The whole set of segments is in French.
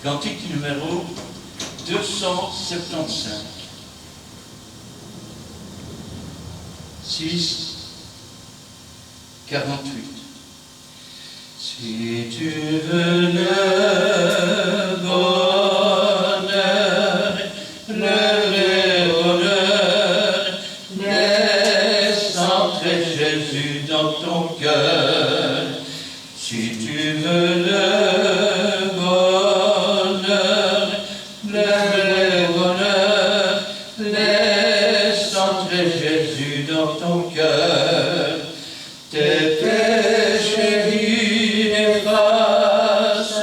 Cantique numéro 275. 6, 48. Si tu veux le bonheur, le vrai bonheur, laisse entrer Jésus dans ton cœur. Si tu veux le bonheur, le vrai bonheur, laisse entrer Jésus dans ton cœur. Tes péchés il efface,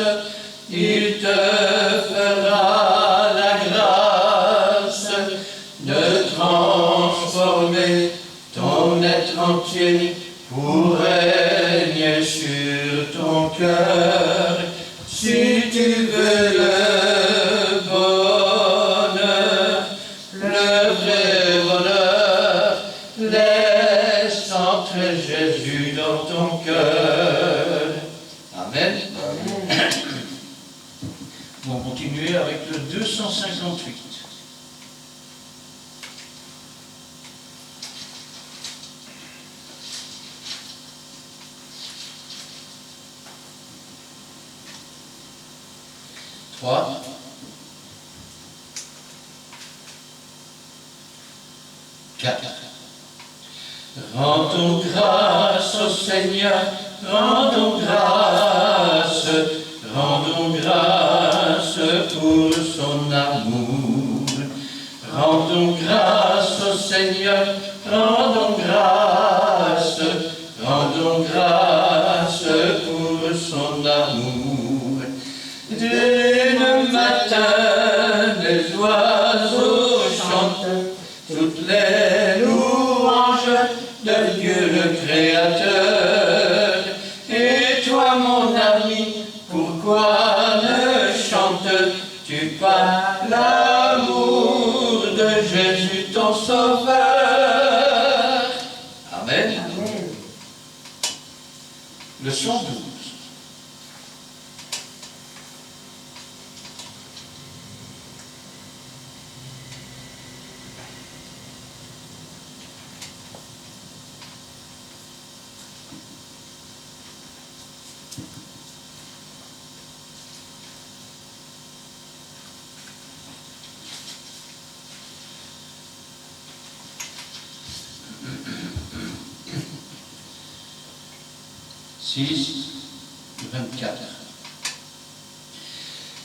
il te fera la grâce de transformer ton être entier pour régner sur ton cœur. Si tu veux le bonheur, le vrai bonheur, laisse entrer Jésus dans ton cœur. Amen. On va continuer avec le 258. Trois. Quatre. Rendons grâce au Seigneur, rendons grâce pour son amour. Rendons grâce au Seigneur, rendons grâce pour son amour. Dès le matin, les oiseaux chantent toutes les louanges de Dieu le Créateur. Et toi, mon ami, pourquoi ne chantes-tu pas l'amour de Jésus, ton Sauveur? Amen. Amen. Le 112. Six, 24.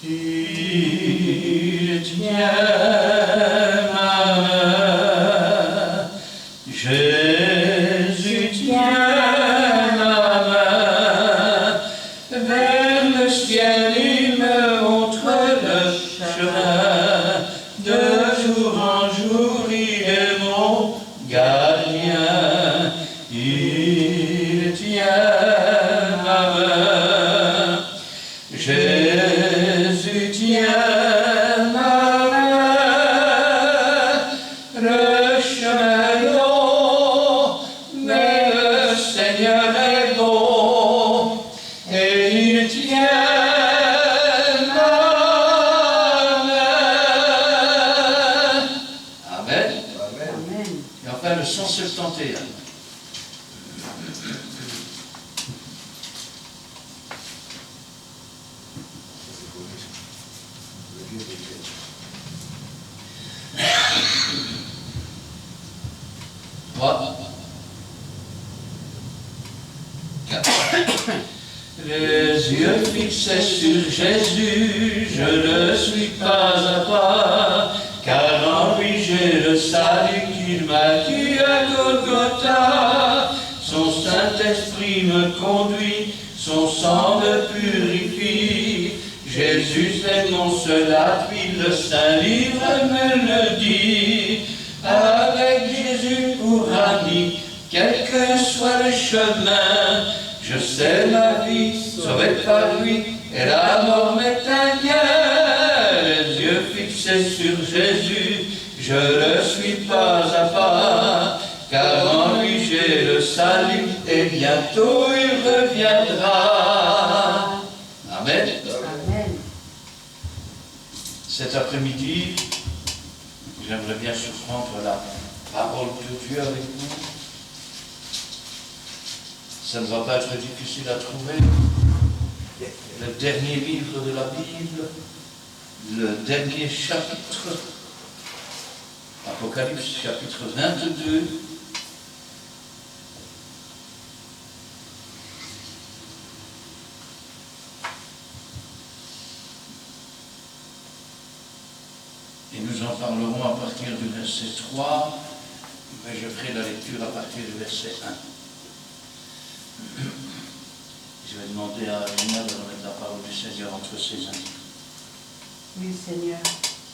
Il tient ma main, Jésus tient ma main, vers le ciel il me montre le chemin, de jour en jour il est mon gardien, il tient ma main, Jésus tient ma main, le chemin est long, mais le Seigneur est bon, et il tient ma main. Amen. Amen. Et enfin le 171. Les yeux fixés sur Jésus, je ne suis pas à part, car en lui j'ai le salut qu'il m'a acquis à Golgotha. Son Saint-Esprit me conduit, son sang me purifie. Jésus est mon seul appui, le Saint-Livre me le dit. Avec Jésus pour ami, quel que soit le chemin, je sais ma vie, sauvée par lui, et la mort m'est un bien. Les yeux fixés sur Jésus, je ne suis pas à part, car en lui j'ai le salut, et bientôt il reviendra. Amen. Amen. Cet après-midi, j'aimerais bien surprendre la parole de Dieu avec nous. Ça ne va pas être difficile à trouver. Le dernier livre de la Bible, le dernier chapitre, Apocalypse chapitre 22. Et nous en parlerons à partir du verset 3, mais je ferai la lecture à partir du verset 1. Je vais demander à Lina de remettre la parole du Seigneur entre ses mains. Oui, Seigneur,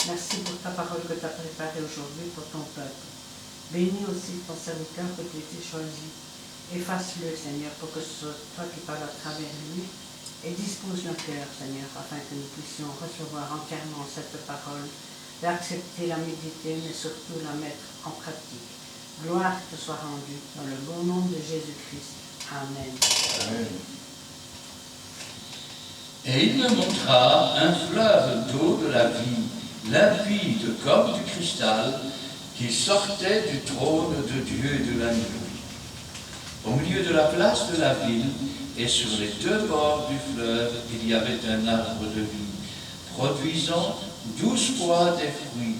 merci pour ta parole que tu as préparée aujourd'hui pour ton peuple. Bénis aussi ton serviteur que tu as choisi. Efface-le, Seigneur, pour que ce soit toi qui parles à travers lui. Et dispose nos cœurs, Seigneur, afin que nous puissions recevoir entièrement cette parole, l'accepter, la méditer, mais surtout la mettre en pratique. Gloire te soit rendue dans le bon nom de Jésus-Christ. Amen. Amen. Et il me montra un fleuve d'eau de la vie, limpide comme du cristal, qui sortait du trône de Dieu et de l'agneau. Au milieu de la place de la ville, et sur les deux bords du fleuve, il y avait un arbre de vie, produisant 12 fois des fruits,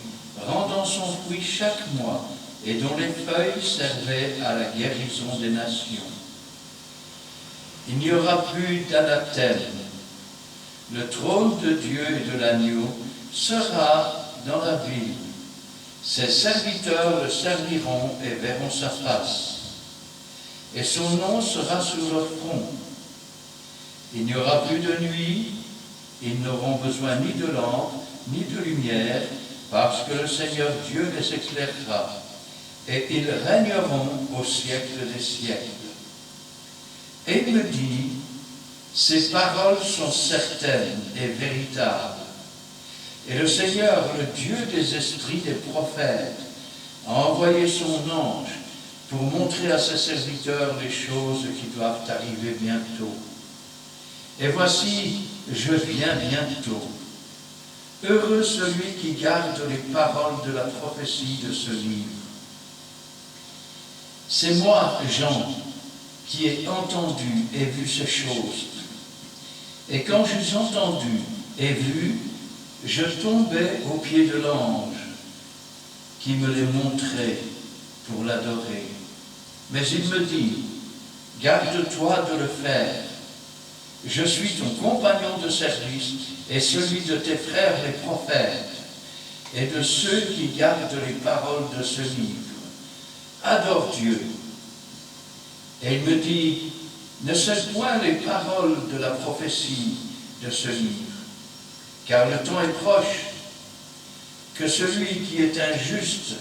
rendant son fruit chaque mois, et dont les feuilles servaient à la guérison des nations. Il n'y aura plus d'anathème. Le trône de Dieu et de l'agneau sera dans la ville. Ses serviteurs le serviront et verront sa face. Et son nom sera sur leur front. Il n'y aura plus de nuit, ils n'auront besoin ni de lampe, ni de lumière, parce que le Seigneur Dieu les éclairera, et ils régneront au siècle des siècles. Et il me dit, ces paroles sont certaines et véritables. Et le Seigneur, le Dieu des esprits des prophètes, a envoyé son ange pour montrer à ses serviteurs les choses qui doivent arriver bientôt. Et voici, je viens bientôt. Heureux celui qui garde les paroles de la prophétie de ce livre. C'est moi, Jean, qui ai entendu et vu ces choses. Et quand j'eus entendu et vu, je tombais aux pieds de l'ange qui me les montrait pour l'adorer. Mais il me dit, garde-toi de le faire. Je suis ton compagnon de service et celui de tes frères les prophètes et de ceux qui gardent les paroles de ce livre. Adore Dieu. Et il me dit, ne cesse point les paroles de la prophétie de ce livre, car le temps est proche, que celui qui est injuste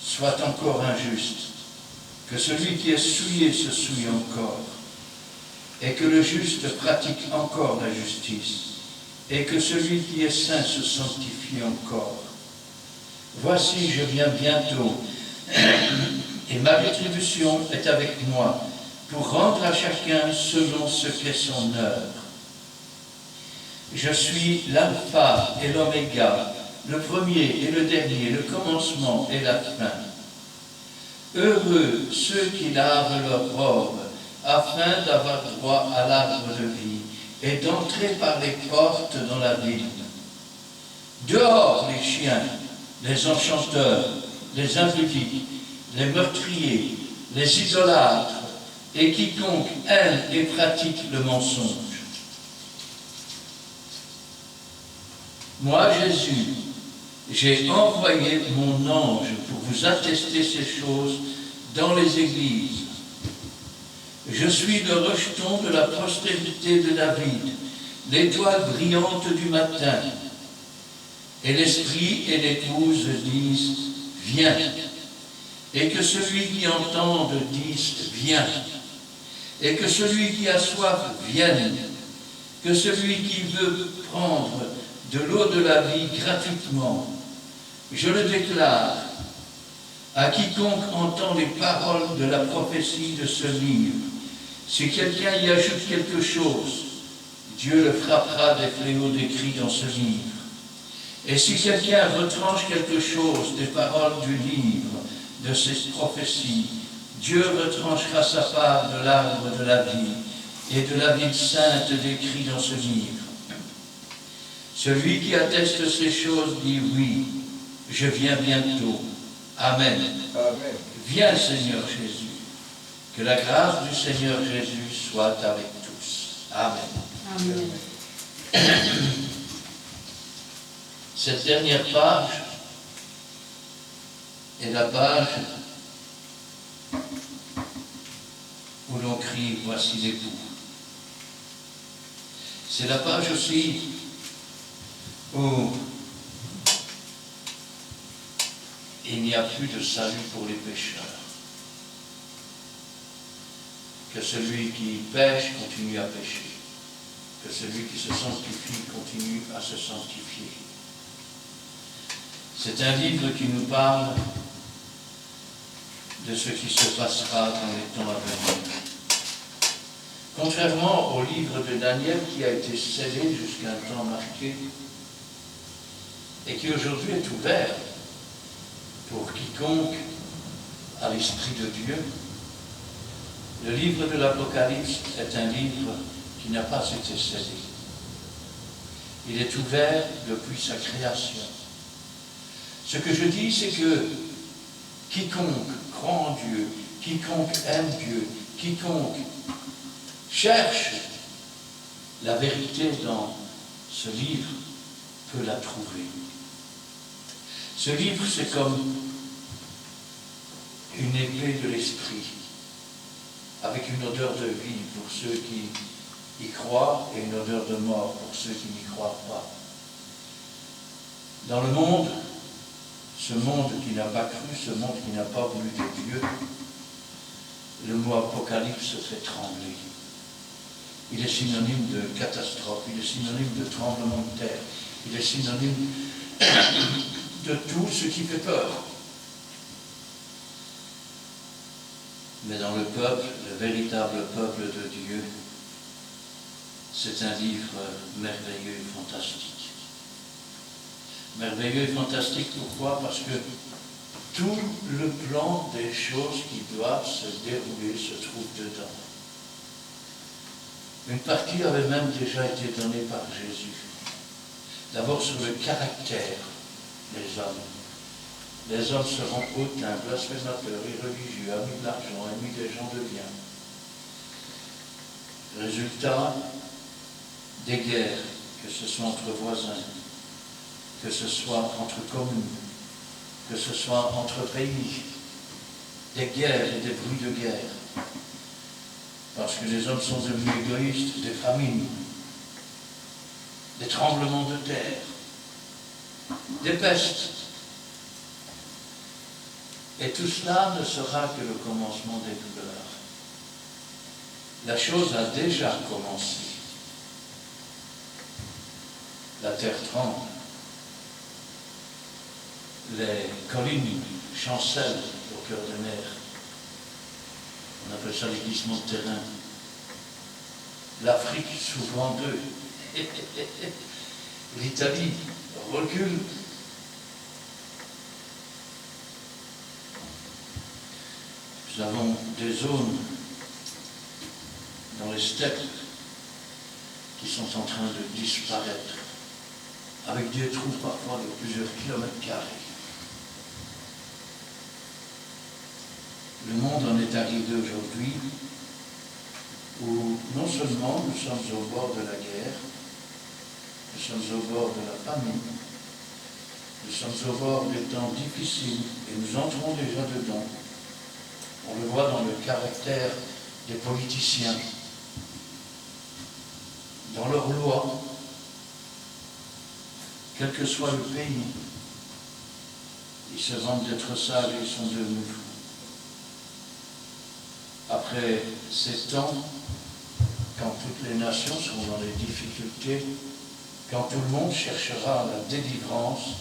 soit encore injuste, que celui qui est souillé se souille encore, et que le juste pratique encore la justice, et que celui qui est saint se sanctifie encore. Voici, je viens bientôt, et ma rétribution est avec moi, pour rendre à chacun selon ce qu'est son œuvre. Je suis l'alpha et l'oméga, le premier et le dernier, le commencement et la fin. Heureux ceux qui lavent leurs robes, afin d'avoir droit à l'arbre de vie et d'entrer par les portes dans la ville. Dehors les chiens, les enchanteurs, les impudiques, les meurtriers, les idolâtres, et quiconque aime et pratique le mensonge. Moi, Jésus, j'ai envoyé mon ange pour vous attester ces choses dans les églises. Je suis le rejeton de la postérité de David, l'étoile brillante du matin. Et l'esprit et l'épouse disent, viens. Et que celui qui entende dise, viens. Et que celui qui a soif vienne, que celui qui veut prendre de l'eau de la vie gratuitement. Je le déclare à quiconque entend les paroles de la prophétie de ce livre. Si quelqu'un y ajoute quelque chose, Dieu le frappera des fléaux décrits dans ce livre. Et si quelqu'un retranche quelque chose des paroles du livre, de ces prophéties, Dieu retranchera sa part de l'arbre de la vie et de la vie sainte décrite dans ce livre. Celui qui atteste ces choses dit oui, je viens bientôt. Amen. Amen. Viens Seigneur Jésus. Que la grâce du Seigneur Jésus soit avec tous. Amen. Amen. Cette dernière page est la page où l'on crie « Voici l'époux ». C'est la page aussi où il n'y a plus de salut pour les pécheurs. Que celui qui pêche continue à pécher. Que celui qui se sanctifie continue à se sanctifier. C'est un livre qui nous parle de ce qui se passera dans les temps à venir. Contrairement au livre de Daniel qui a été scellé jusqu'à un temps marqué et qui aujourd'hui est ouvert pour quiconque a l'Esprit de Dieu, le livre de l'Apocalypse est un livre qui n'a pas été scellé. Il est ouvert depuis sa création. Ce que je dis, c'est que quiconque croit en Dieu, quiconque aime Dieu, quiconque cherche la vérité dans ce livre peut la trouver. Ce livre, c'est comme une épée de l'esprit, avec une odeur de vie pour ceux qui y croient et une odeur de mort pour ceux qui n'y croient pas. Dans le monde, ce monde qui n'a pas cru, ce monde qui n'a pas voulu de Dieu, le mot apocalypse se fait trembler. Il est synonyme de catastrophe, il est synonyme de tremblement de terre, il est synonyme de tout ce qui fait peur. Mais dans le peuple, le véritable peuple de Dieu, c'est un livre merveilleux et fantastique. Merveilleux et fantastique, pourquoi? Parce que tout le plan des choses qui doivent se dérouler se trouve dedans. Une partie avait même déjà été donnée par Jésus. D'abord sur le caractère des hommes. Les hommes seront hautains, blasphémateurs, irreligieux, amis de l'argent, amis des gens de bien. Résultat, des guerres, que ce soit entre voisins, que ce soit entre communes, que ce soit entre pays, des guerres et des bruits de guerre. Parce que les hommes sont devenus égoïstes, des famines, des tremblements de terre, des pestes. Et tout cela ne sera que le commencement des douleurs. La chose a déjà commencé. La terre tremble. Les collines chancellent au cœur des mers. On appelle ça les glissements de terrain. L'Afrique s'ouvre en deux. L'Italie recule. Nous avons des zones dans les steppes qui sont en train de disparaître, avec des trous parfois de plusieurs kilomètres carrés. Le monde en est arrivé aujourd'hui où non seulement nous sommes au bord de la guerre, nous sommes au bord de la famine, nous sommes au bord des temps difficiles et nous entrons déjà dedans. On le voit dans le caractère des politiciens, dans leurs lois, quel que soit le pays. Ils se vantent d'être sages et ils sont devenus fous. Après ces temps, quand toutes les nations seront dans les difficultés, quand tout le monde cherchera la délivrance,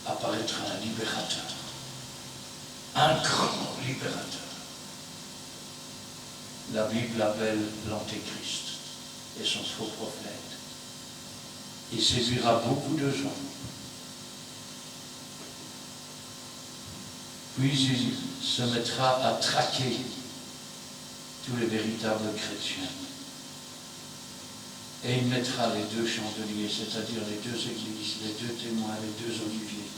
apparaîtra un libérateur. Un grand libérateur. La Bible l'appelle l'Antéchrist et son faux prophète. Il séduira beaucoup de gens. Puis il se mettra à traquer tous les véritables chrétiens. Et il mettra les deux chandeliers, c'est-à-dire les deux églises, les deux témoins, les deux oliviers.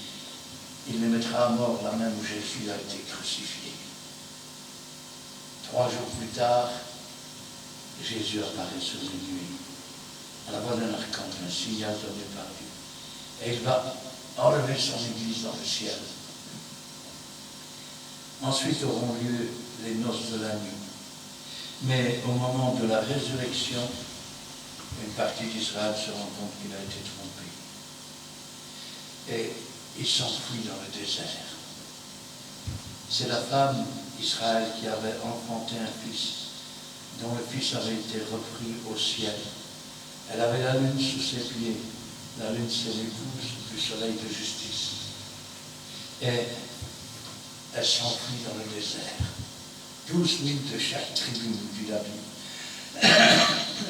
Il les mettra à mort là même où Jésus a été crucifié. 3 jours plus tard, Jésus apparaît sur les nuées, à la voix d'un archange, un signal donné par Dieu. Et il va enlever son église dans le ciel. Ensuite auront lieu les noces de la nuit. Mais au moment de la résurrection, une partie d'Israël se rend compte qu'il a été trompé. Et il s'enfuit dans le désert. C'est la femme d'Israël qui avait enfanté un fils, dont le fils avait été repris au ciel. Elle avait la lune sous ses pieds. La lune, c'est l'épouse du soleil de justice. Et elle s'enfuit dans le désert. 12 000 de chaque tribu, dit la Bible.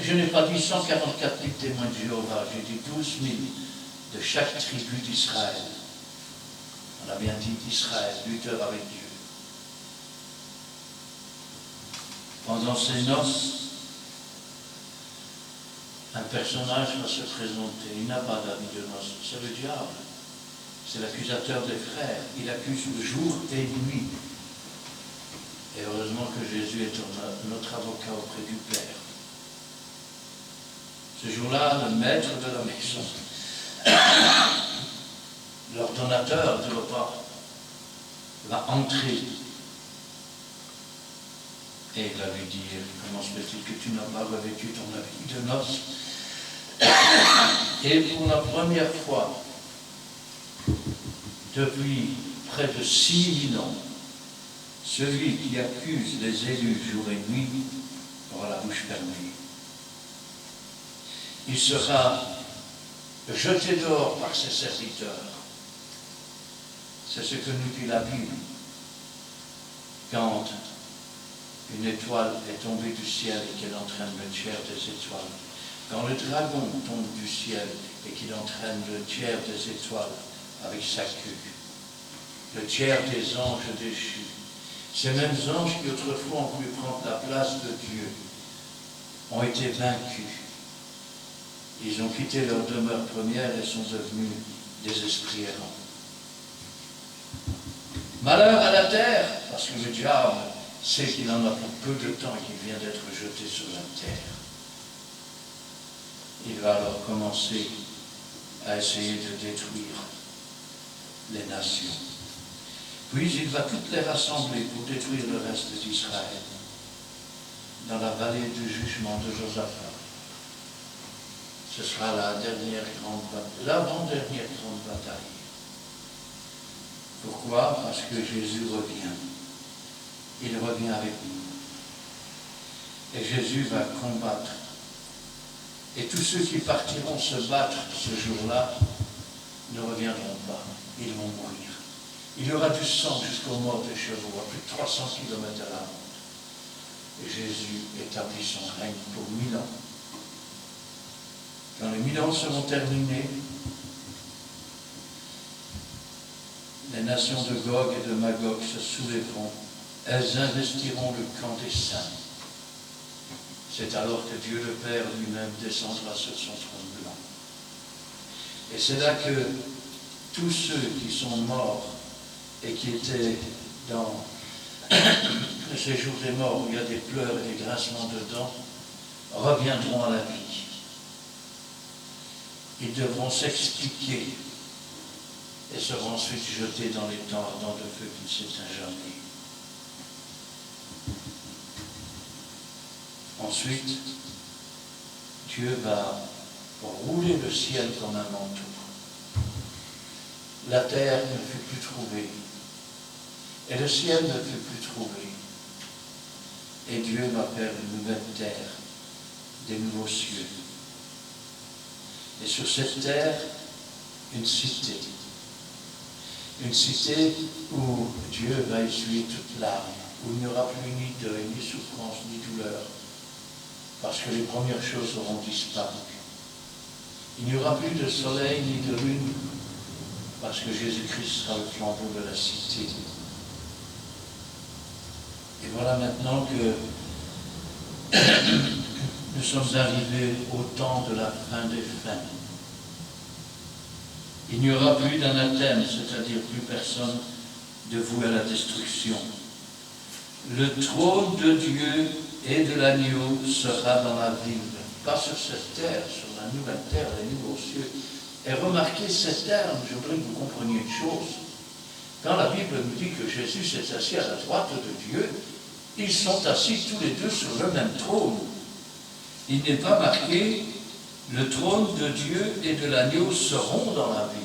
Je n'ai pas dit 144 000 témoins de Jéhovah, j'ai dit 12 000 de chaque tribu d'Israël. On a bien dit d'Israël, lutteur avec Dieu. Pendant ces noces, un personnage va se présenter. Il n'a pas d'avis de noces, c'est le diable. C'est l'accusateur des frères. Il accuse le jour et nuit. Et heureusement que Jésus est notre avocat auprès du Père. Ce jour-là, le maître de la maison, l'ordonnateur du repas, va entrer et il va lui dire, comment se fait-il que tu n'as pas revêtu ton habit de noces? Et pour la première fois, depuis près de 6000 ans, celui qui accuse les élus jour et nuit aura la bouche fermée. Il sera jeté dehors par ses serviteurs. C'est ce que nous dit la Bible. Quand une étoile est tombée du ciel et qu'elle entraîne le tiers des étoiles, quand le dragon tombe du ciel et qu'il entraîne le tiers des étoiles avec sa queue, le tiers des anges déchus, ces mêmes anges qui autrefois ont voulu prendre la place de Dieu, ont été vaincus. Ils ont quitté leur demeure première et sont devenus des esprits errants. Malheur à la terre, parce que le diable sait qu'il en a pour peu de temps et qu'il vient d'être jeté sur la terre. Il va alors commencer à essayer de détruire les nations. Puis il va toutes les rassembler pour détruire le reste d'Israël dans la vallée du jugement de Josaphat. Ce sera la dernière grande bataille, l'avant-dernière grande bataille. Pourquoi? Parce que Jésus revient. Il revient avec nous. Et Jésus va combattre. Et tous ceux qui partiront se battre ce jour-là ne reviendront pas. Ils vont mourir. Il y aura du sang jusqu'aux morts des chevaux, à plus de 300 km à la ronde. Et Jésus établit son règne pour 1000 ans. Quand les 1000 ans seront terminés, les nations de Gog et de Magog se soulèveront. Elles investiront le camp des saints. C'est alors que Dieu le Père lui-même descendra sur son trône blanc. Et c'est là que tous ceux qui sont morts et qui étaient dans le séjour des morts, où il y a des pleurs et des grincements de dents, reviendront à la vie. Ils devront s'expliquer et seront ensuite jetés dans les temps ardents de feu qui ne s'éteint jamais. Ensuite, Dieu va rouler le ciel comme un manteau. La terre ne fut plus trouvée, et le ciel ne fut plus trouvé. Et Dieu va faire une nouvelle terre, des nouveaux cieux. Et sur cette terre, une cité. Une cité où Dieu va essuyer toute larme, où il n'y aura plus ni deuil, ni souffrance, ni douleur, parce que les premières choses auront disparu. Il n'y aura plus de soleil ni de lune, parce que Jésus-Christ sera le flambeau de la cité. Et voilà maintenant que nous sommes arrivés au temps de la fin des fins. Il n'y aura plus d'anathème, c'est-à-dire plus personne de voué à la destruction. Le trône de Dieu et de l'agneau sera dans la ville, pas sur cette terre, sur la nouvelle terre, les nouveaux cieux. Et remarquez ces termes, je voudrais que vous compreniez une chose. Quand la Bible nous dit que Jésus s'est assis à la droite de Dieu, ils sont assis tous les deux sur le même trône. Il n'est pas marqué « le trône de Dieu et de l'agneau seront dans la ville ».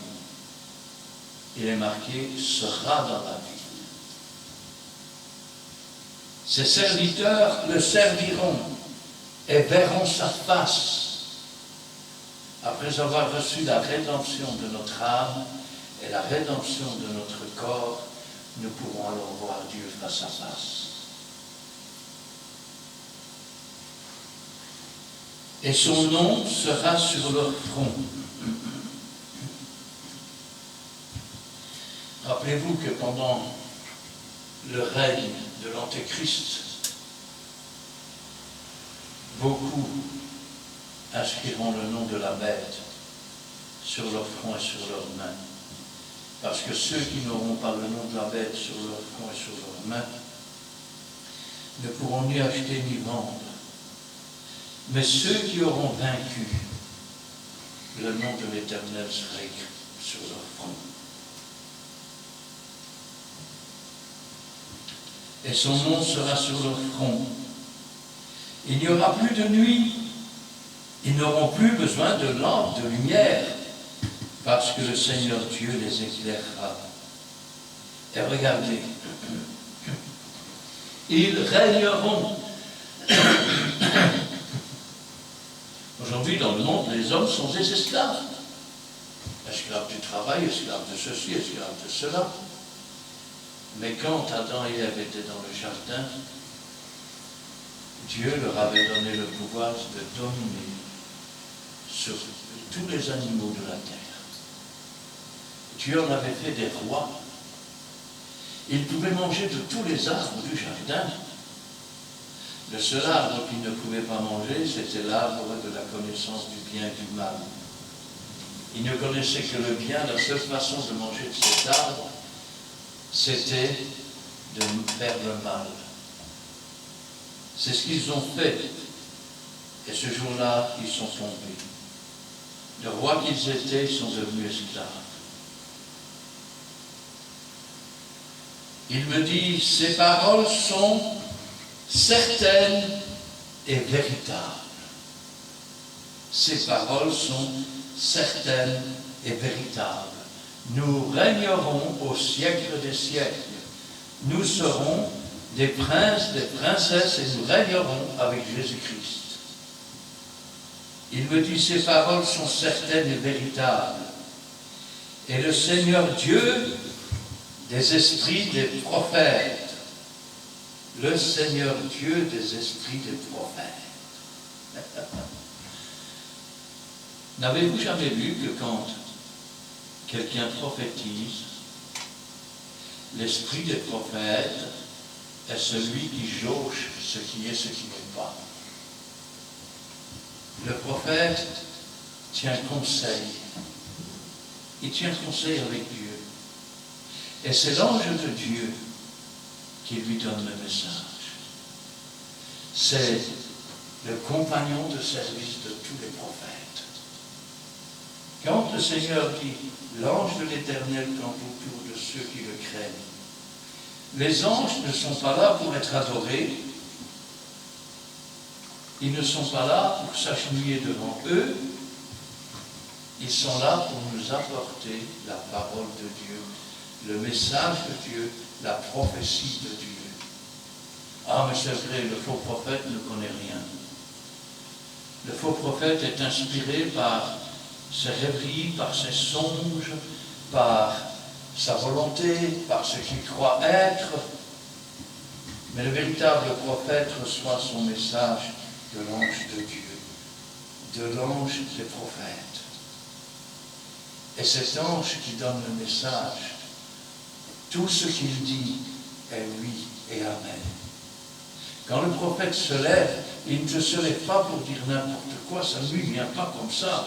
Il est marqué « sera dans la ville ». Ses serviteurs le serviront et verront sa face. Après avoir reçu la rédemption de notre âme et la rédemption de notre corps, nous pourrons alors voir Dieu face à face. Et son nom sera sur leur front. Rappelez-vous que pendant le règne de l'Antéchrist, beaucoup inscriront le nom de la bête sur leur front et sur leurs mains. Parce que ceux qui n'auront pas le nom de la bête sur leur front et sur leurs mains ne pourront ni acheter ni vendre. Mais ceux qui auront vaincu, le nom de l'Éternel sera écrit sur leur front. Et son nom sera sur leur front. Il n'y aura plus de nuit. Ils n'auront plus besoin de lampes, de lumière, parce que le Seigneur Dieu les éclairera. Et regardez, ils régneront. Aujourd'hui, dans le monde, les hommes sont des esclaves. Esclaves du travail, esclaves de ceci, esclaves de cela. Mais quand Adam et Ève étaient dans le jardin, Dieu leur avait donné le pouvoir de dominer sur tous les animaux de la terre. Dieu en avait fait des rois. Ils pouvaient manger de tous les arbres du jardin. Le seul arbre qu'ils ne pouvaient pas manger, c'était l'arbre de la connaissance du bien et du mal. Ils ne connaissaient que le bien. La seule façon de manger de cet arbre, c'était de faire le mal. C'est ce qu'ils ont fait. Et ce jour-là, ils sont tombés. Le roi qu'ils étaient, ils sont devenus esclaves. Il me dit, ces paroles sont certaines et véritables. Ces paroles sont certaines et véritables. Nous régnerons au siècle des siècles. Nous serons des princes, des princesses, et nous régnerons avec Jésus-Christ. Il me dit, ces paroles sont certaines et véritables. Et le Seigneur Dieu des esprits des prophètes, le Seigneur Dieu des esprits des prophètes. N'avez-vous jamais vu que quand quelqu'un prophétise, l'esprit des prophètes est celui qui jauge ce qui est, ce qui n'est pas. Le prophète tient conseil. Il tient conseil avec Dieu. Et c'est l'ange de Dieu qui lui donne le message. C'est le compagnon de service de tous les prophètes. Quand le Seigneur dit, l'ange de l'Éternel campe autour de ceux qui le craignent, les anges ne sont pas là pour être adorés. Ils ne sont pas là pour s'agenouiller devant eux. Ils sont là pour nous apporter la parole de Dieu, le message de Dieu, la prophétie de Dieu. Ah, mais c'est vrai, le faux prophète ne connaît rien. Le faux prophète est inspiré par ses rêveries, par ses songes, par sa volonté, par ce qu'il croit être. Mais le véritable prophète reçoit son message de l'ange de Dieu, de l'ange des prophètes. Et cet ange qui donne le message, tout ce qu'il dit est oui et amen. Quand le prophète se lève, il ne se lève pas pour dire n'importe quoi, ça ne lui vient pas comme ça.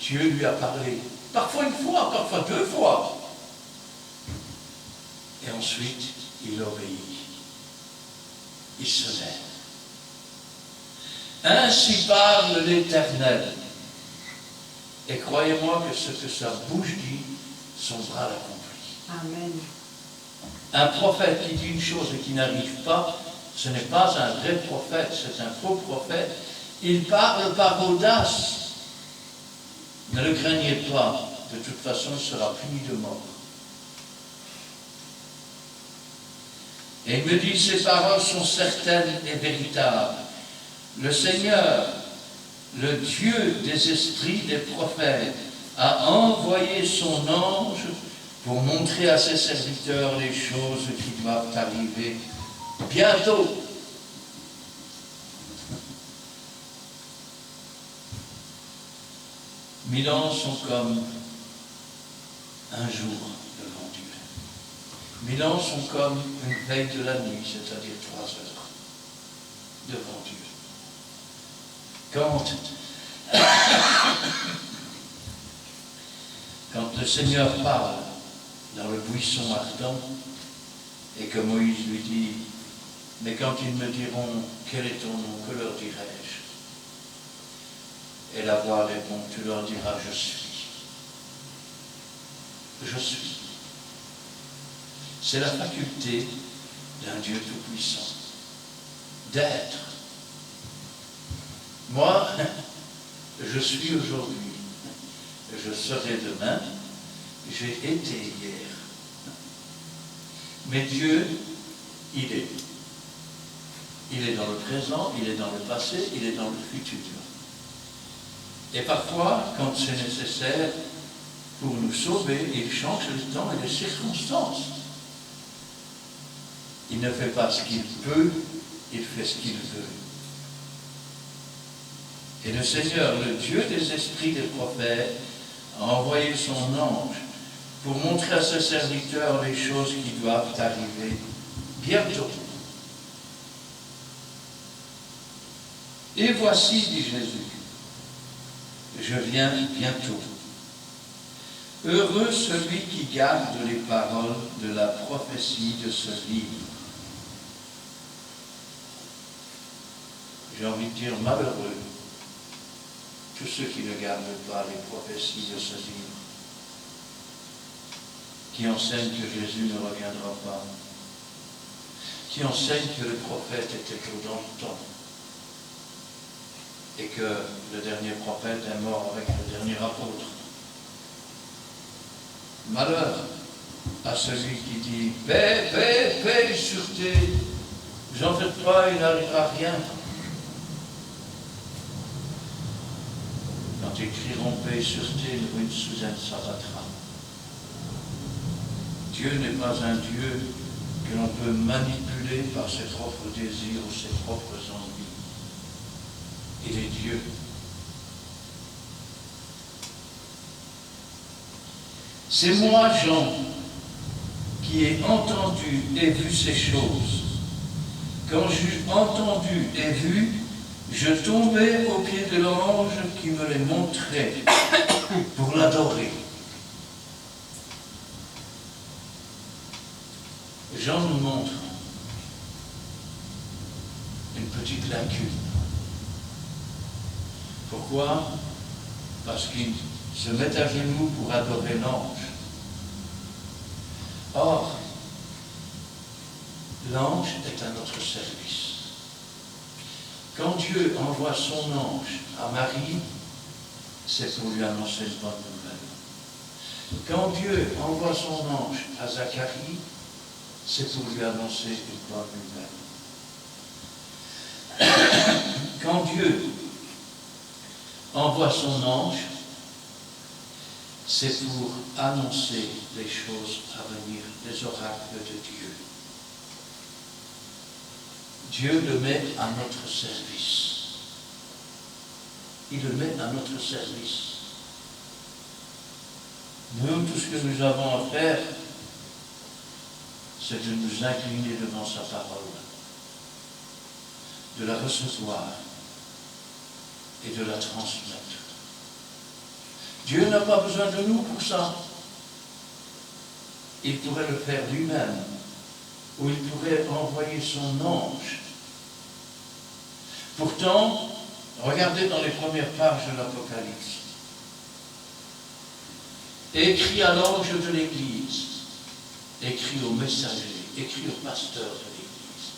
Dieu lui a parlé, parfois une fois, parfois deux fois. Et ensuite, il obéit. Il se lève. Ainsi parle l'Éternel. Et croyez-moi que ce que sa bouche dit, son bras l'accomplit. Amen. Un prophète qui dit une chose et qui n'arrive pas, ce n'est pas un vrai prophète, c'est un faux prophète. Il parle par audace. Ne le craignez pas, de toute façon il sera puni de mort. Et il me dit, ces paroles sont certaines et véritables. Le Seigneur, le Dieu des esprits des prophètes, a envoyé son ange pour montrer à ses serviteurs les choses qui doivent arriver bientôt. Mille ans sont comme un jour devant Dieu. 1000 ans sont comme une veille de la nuit, c'est-à-dire 3 heures devant Dieu. Quand le Seigneur parle dans le buisson ardent et que Moïse lui dit, mais quand ils me diront, quel est ton nom, que leur dirai-je? Et la voix répond, tu leur diras, je suis. Je suis. C'est la faculté d'un Dieu tout-puissant, d'être. Moi, je suis aujourd'hui, je serai demain, j'ai été hier. Mais Dieu, il est. Il est dans le présent, il est dans le passé, il est dans le futur. Et parfois, quand c'est nécessaire, pour nous sauver, il change le temps et les circonstances. Il ne fait pas ce qu'il peut, il fait ce qu'il veut. Et le Seigneur, le Dieu des esprits des prophètes, a envoyé son ange pour montrer à ses serviteurs les choses qui doivent arriver bientôt. Et voici, dit Jésus, je viens bientôt. Heureux celui qui garde les paroles de la prophétie de ce livre. J'ai envie de dire malheureux tous ceux qui ne gardent pas les prophéties de ce livre, qui enseignent que Jésus ne reviendra pas, qui enseignent que le prophète était dans le temps, et que le dernier prophète est mort avec le dernier apôtre. Malheur à celui qui dit « Paix, paix, paix, sûreté, vous en faites pas, il n'arrivera rien. » Quand ils crieront paix et sûreté, une ruine soudaine s'abattra. Dieu n'est pas un Dieu que l'on peut manipuler par ses propres désirs ou ses propres envies. Il est Dieu. C'est moi, Jean, qui ai entendu et vu ces choses. Quand j'eus entendu et vu, je tombais aux pieds de l'ange qui me les montrait pour l'adorer. Jean nous montre une petite lacune. Pourquoi? Parce qu'il se met à genoux pour adorer l'ange. Or, l'ange est à notre service. Quand Dieu envoie son ange à Marie, c'est pour lui annoncer une bonne nouvelle. Quand Dieu envoie son ange à Zacharie, c'est pour lui annoncer une bonne nouvelle. Quand Dieu envoie son ange, c'est pour annoncer les choses à venir, les oracles de Dieu. Dieu le met à notre service. Il le met à notre service. Nous, tout ce que nous avons à faire, c'est de nous incliner devant sa parole, de la recevoir et de la transmettre. Dieu n'a pas besoin de nous pour ça. Il pourrait le faire lui-même, ou il pourrait envoyer son ange. Pourtant, regardez dans les premières pages de l'Apocalypse. Écrit à l'ange de l'Église, écrit au messager, écrit au pasteur de l'Église.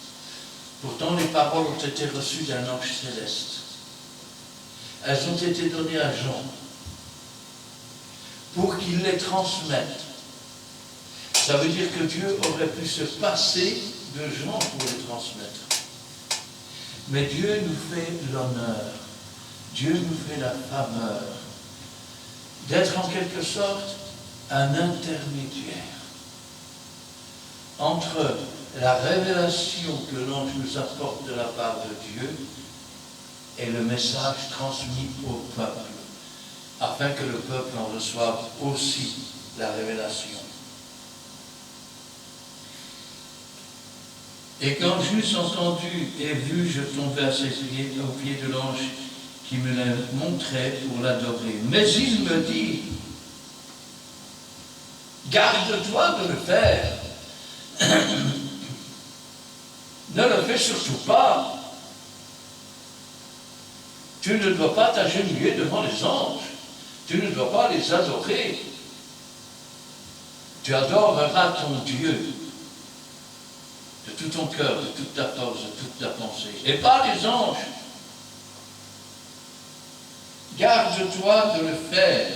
Pourtant, les paroles ont été reçues d'un ange céleste. Elles ont été données à Jean pour qu'il les transmette. Ça veut dire que Dieu aurait pu se passer de Jean pour les transmettre. Mais Dieu nous fait l'honneur, Dieu nous fait la faveur d'être en quelque sorte un intermédiaire entre la révélation que l'ange nous apporte de la part de Dieu et le message transmis au peuple, afin que le peuple en reçoive aussi la révélation. Et quand j'eus entendu et vu, je tombais à ses pieds, aux pieds de l'ange qui me l'a montré pour l'adorer. Mais il me dit, garde-toi de le faire. Ne le fais surtout pas. Tu ne dois pas t'agenouiller devant les anges. Tu ne dois pas les adorer. Tu adoreras ton Dieu de tout ton cœur, de toute ta force, de toute ta pensée. Et pas les anges. Garde-toi de le faire.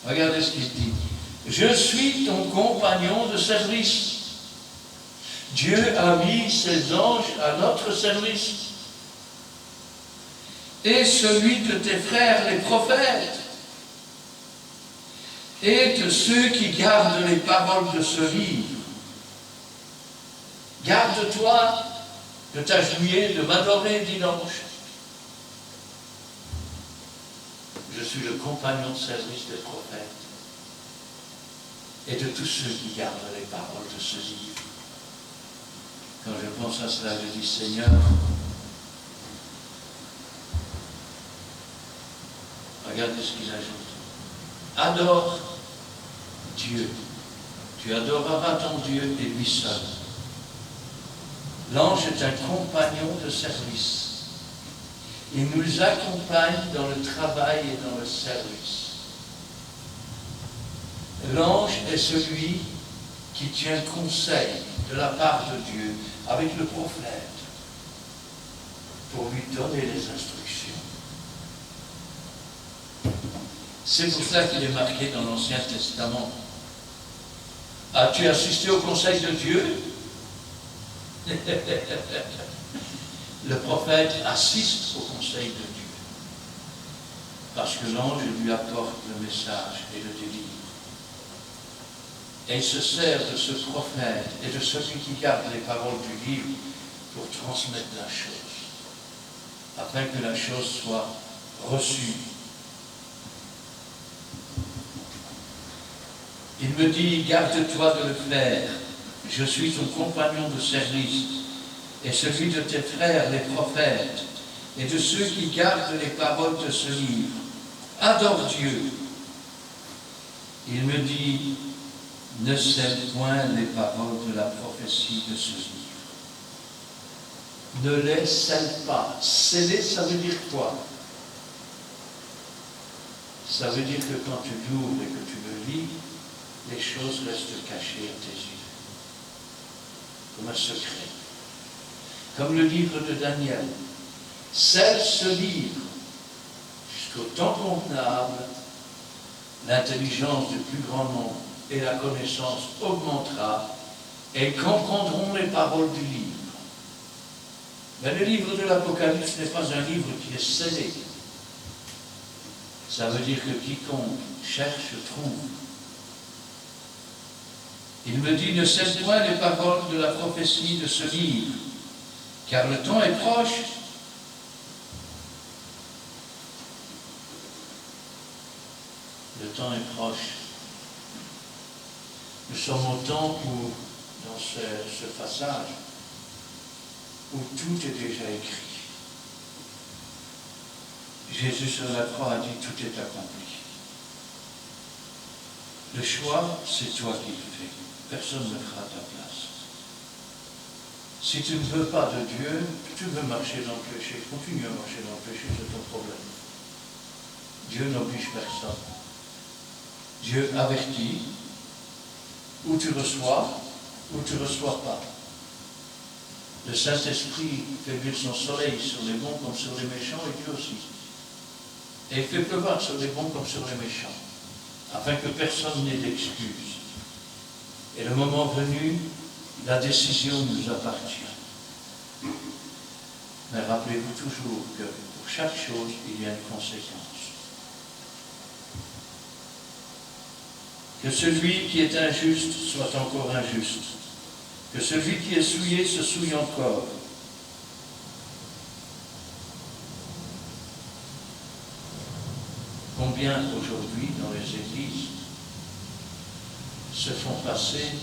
Regardez ce qu'il dit. Je suis ton compagnon de service. Dieu a mis ses anges à notre service. Et celui de tes frères les prophètes. Et de ceux qui gardent les paroles de ce livre. Garde-toi de t'agenouiller, de m'adorer, dit l'ange. Je suis le compagnon de service des prophètes et de tous ceux qui gardent les paroles de ce livre. Quand je pense à cela, je dis, Seigneur, regardez ce qu'il ajoute. Adore Dieu. Tu adoreras ton Dieu et lui seul. L'ange est un compagnon de service. Il nous accompagne dans le travail et dans le service. L'ange est celui qui tient conseil de la part de Dieu avec le prophète pour lui donner les instructions. C'est pour cela qu'il est marqué dans l'Ancien Testament. As-tu assisté au conseil de Dieu? Le prophète assiste au conseil de Dieu, parce que l'ange lui apporte le message et le délivre. Et il se sert de ce prophète et de celui qui garde les paroles du livre pour transmettre la chose, afin que la chose soit reçue. Il me dit, garde-toi de le faire, je suis ton compagnon de service, et celui de tes frères, les prophètes, et de ceux qui gardent les paroles de ce livre. Adore Dieu. Il me dit, ne scelle point les paroles de la prophétie de ce livre. Ne les scelle pas. Sceller, ça veut dire quoi? Ça veut dire que quand tu l'ouvres et que tu le lis, les choses restent cachées à tes yeux, comme un secret. Comme le livre de Daniel. Scelle ce livre jusqu'au temps convenable, l'intelligence du plus grand nombre et la connaissance augmentera, et ils comprendront les paroles du livre. Mais le livre de l'Apocalypse n'est pas un livre qui est scellé. Ça veut dire que quiconque cherche, trouve. Il me dit, ne cesse point les paroles de la prophétie de ce livre, car le temps est proche. Le temps est proche. Nous sommes au temps où, dans ce passage, où tout est déjà écrit. Jésus sur la croix a dit tout est accompli. Le choix, c'est toi qui le fais. Personne ne fera ta place. Si tu ne veux pas de Dieu, tu veux marcher dans le péché, continue à marcher dans le péché, c'est ton problème. Dieu n'oblige personne. Dieu avertit, ou tu reçois pas. Le Saint-Esprit fait luire son soleil sur les bons comme sur les méchants, et Dieu aussi. Et il fait pleuvoir sur les bons comme sur les méchants, afin que personne n'ait d'excuse. Et le moment venu, la décision nous appartient. Mais rappelez-vous toujours que pour chaque chose, il y a une conséquence. Que celui qui est injuste soit encore injuste. Que celui qui est souillé se souille encore. Combien aujourd'hui dans les églises se font passer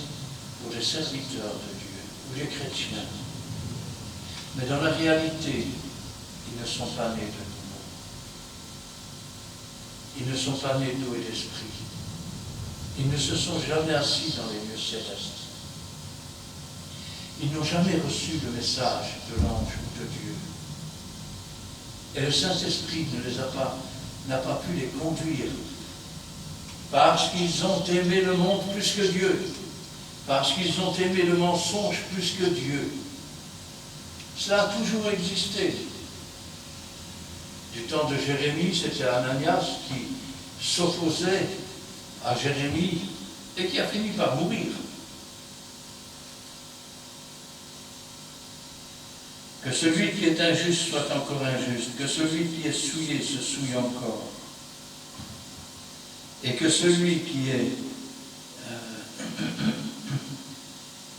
pour des serviteurs de Dieu, ou des chrétiens. Mais dans la réalité, ils ne sont pas nés de nouveau. Ils ne sont pas nés d'eau et d'esprit. Ils ne se sont jamais assis dans les lieux célestes. Ils n'ont jamais reçu le message de l'ange ou de Dieu. Et le Saint-Esprit n'a pas pu les conduire parce qu'ils ont aimé le monde plus que Dieu, parce qu'ils ont aimé le mensonge plus que Dieu. Cela a toujours existé. Du temps de Jérémie, c'était Ananias qui s'opposait à Jérémie et qui a fini par mourir. Que celui qui est injuste soit encore injuste, que celui qui est souillé se souille encore, et que celui qui est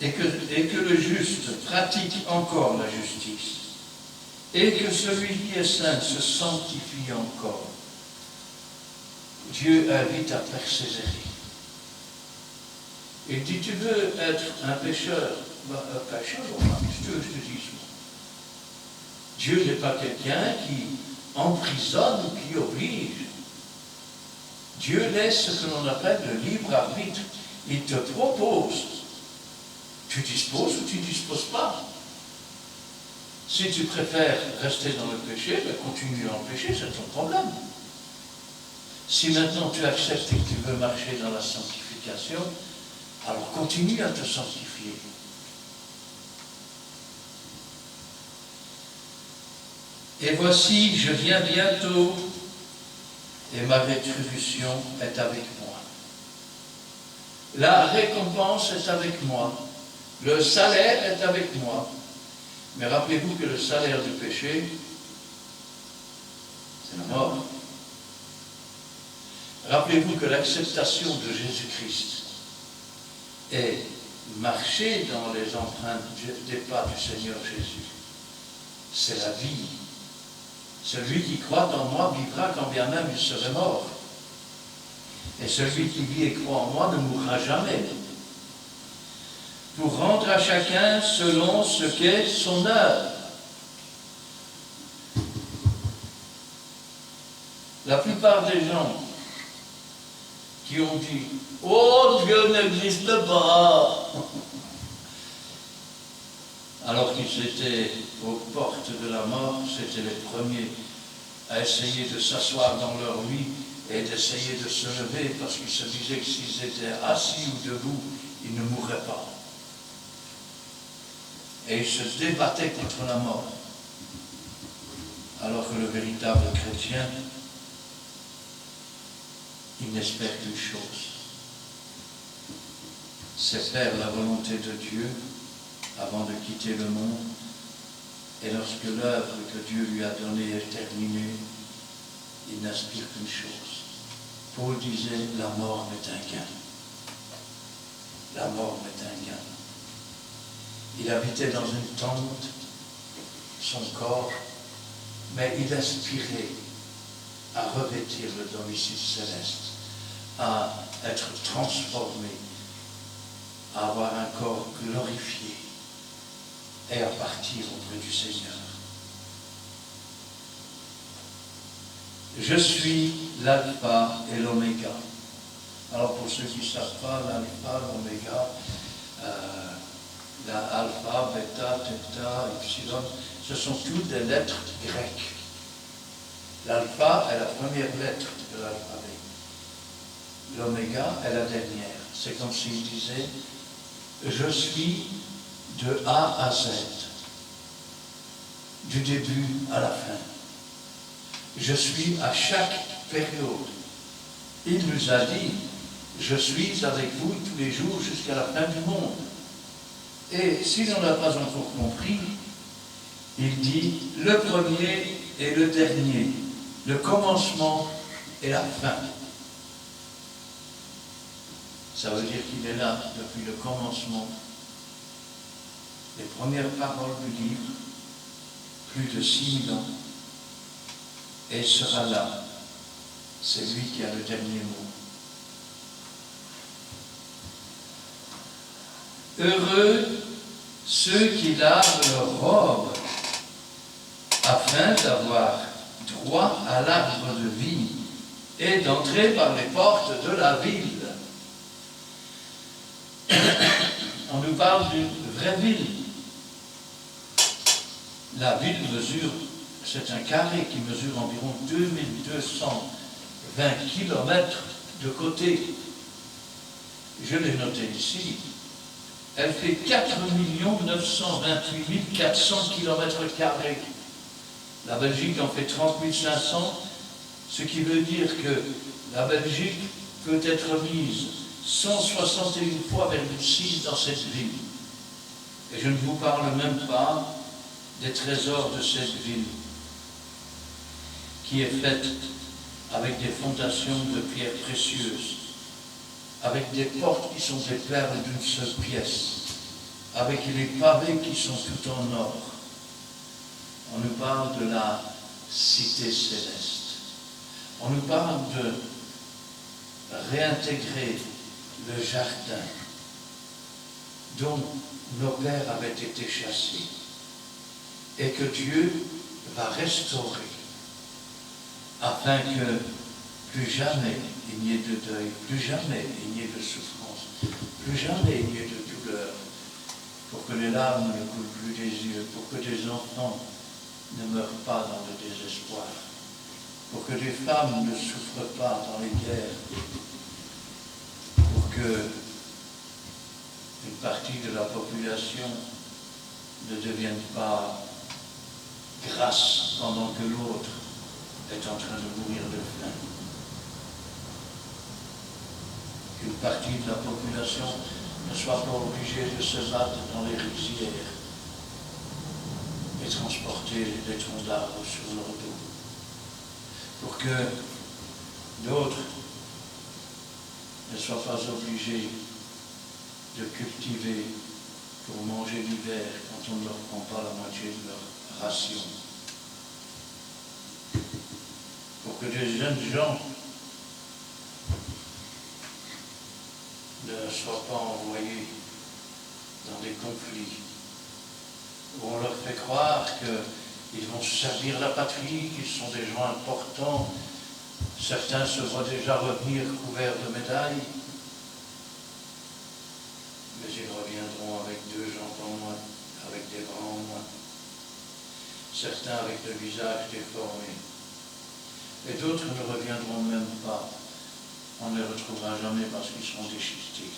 et que le juste pratique encore la justice, et que celui qui est saint se sanctifie encore. Dieu invite à persévérer. Il dit, tu veux être un pécheur, un pécheur, qu'est-ce que tu veux que je te dise? Dieu n'est pas quelqu'un qui emprisonne ou qui oblige. Dieu laisse ce que l'on appelle le libre arbitre. Il te propose. Tu disposes ou tu ne disposes pas. Si tu préfères rester dans le péché, ben continue dans le péché, c'est ton problème. Si maintenant tu acceptes et que tu veux marcher dans la sanctification, alors continue à te sanctifier. Et voici, je viens bientôt, et ma rétribution est avec moi. La récompense est avec moi. Le salaire est avec moi. Mais rappelez-vous que le salaire du péché, c'est la mort. Rappelez-vous que l'acceptation de Jésus-Christ est marcher dans les empreintes des pas du Seigneur Jésus. C'est la vie. Celui qui croit en moi vivra quand bien même il serait mort. Et celui qui vit et croit en moi ne mourra jamais. Pour rendre à chacun selon ce qu'est son œuvre. La plupart des gens qui ont dit « Oh, Dieu n'existe pas !» alors qu'ils étaient aux portes de la mort, c'était les premiers à essayer de s'asseoir dans leur lit et d'essayer de se lever parce qu'ils se disaient que s'ils étaient assis ou debout, ils ne mourraient pas. Et ils se débattaient contre la mort. Alors que le véritable chrétien, il n'espère qu'une chose, c'est faire la volonté de Dieu avant de quitter le monde, et lorsque l'œuvre que Dieu lui a donnée est terminée, il n'aspire qu'une chose. Paul disait, la mort m'est un gain. La mort m'est un gain. Il habitait dans une tente, son corps, mais il aspirait à revêtir le domicile céleste, à être transformé, à avoir un corps glorifié et à partir auprès du Seigneur. Je suis l'alpha et l'oméga. Alors pour ceux qui ne savent pas, l'alpha, l'oméga, la alpha, bêta, theta, epsilon, ce sont toutes des lettres grecques. L'alpha est la première lettre de l'alphabet. L'oméga est la dernière. C'est comme s'il disait, je suis de A à Z, du début à la fin. Je suis à chaque période. Il nous a dit, je suis avec vous tous les jours jusqu'à la fin du monde. Et si l'on n'a pas encore compris, il dit le premier et le dernier, le commencement et la fin. Ça veut dire qu'il est là depuis le commencement. Les premières paroles du livre, plus de 6000 ans, et sera là. C'est lui qui a le dernier mot. Heureux ceux qui lavent leurs robes, afin d'avoir droit à l'arbre de vie et d'entrer par les portes de la ville. On nous parle d'une vraie ville. La ville mesure, c'est un carré qui mesure environ 2220 km de côté. Je l'ai noté ici. Elle fait 4 928 400 km². La Belgique en fait 30 500, ce qui veut dire que la Belgique peut être mise 161 fois vers 6 dans cette ville. Et je ne vous parle même pas des trésors de cette ville, qui est faite avec des fondations de pierres précieuses, avec des portes qui sont des perles d'une seule pièce, avec les pavés qui sont tout en or. On nous parle de la cité céleste. On nous parle de réintégrer le jardin dont nos pères avaient été chassés et que Dieu va restaurer afin que plus jamais il n'y ait de deuil, plus jamais il n'y ait de souffrance, plus jamais il n'y ait de douleur, pour que les larmes ne coulent plus des yeux, pour que des enfants ne meurent pas dans le désespoir, pour que des femmes ne souffrent pas dans les guerres, pour que une partie de la population ne devienne pas grasse pendant que l'autre est en train de mourir de faim. Qu'une partie de la population ne soit pas obligée de se battre dans les rizières et transporter des troncs d'arbres sur leur dos. Pour que d'autres ne soient pas obligés de cultiver pour manger l'hiver quand on ne leur prend pas la moitié de leur ration. Pour que des jeunes gens ne soient pas envoyés dans des conflits où on leur fait croire qu'ils vont se servir la patrie, qu'ils sont des gens importants. Certains se voient déjà revenir couverts de médailles, mais ils reviendront avec 2 jambes en moins, avec des bras en moins. Certains avec le visage déformé. Et d'autres ne reviendront même pas. On ne les retrouvera jamais parce qu'ils seront déchiquetés.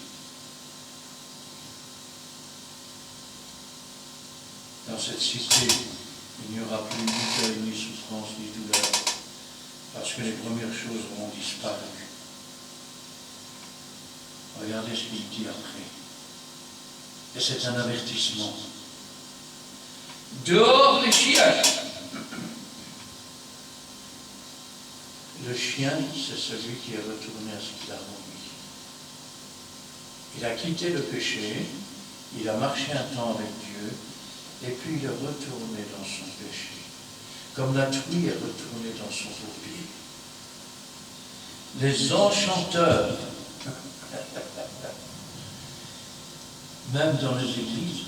Dans cette cité, il n'y aura plus ni deuil, ni souffrance, ni douleur, parce que les premières choses auront disparu. Regardez ce qu'il dit après. Et c'est un avertissement. Dehors les chiens! Le chien, c'est celui qui est retourné à ce qu'il a remis. Il a quitté le péché, il a marché un temps avec Dieu, et puis il est retourné dans son péché, comme la truie est retournée dans son bourbier. les enchanteurs. Même dans les églises,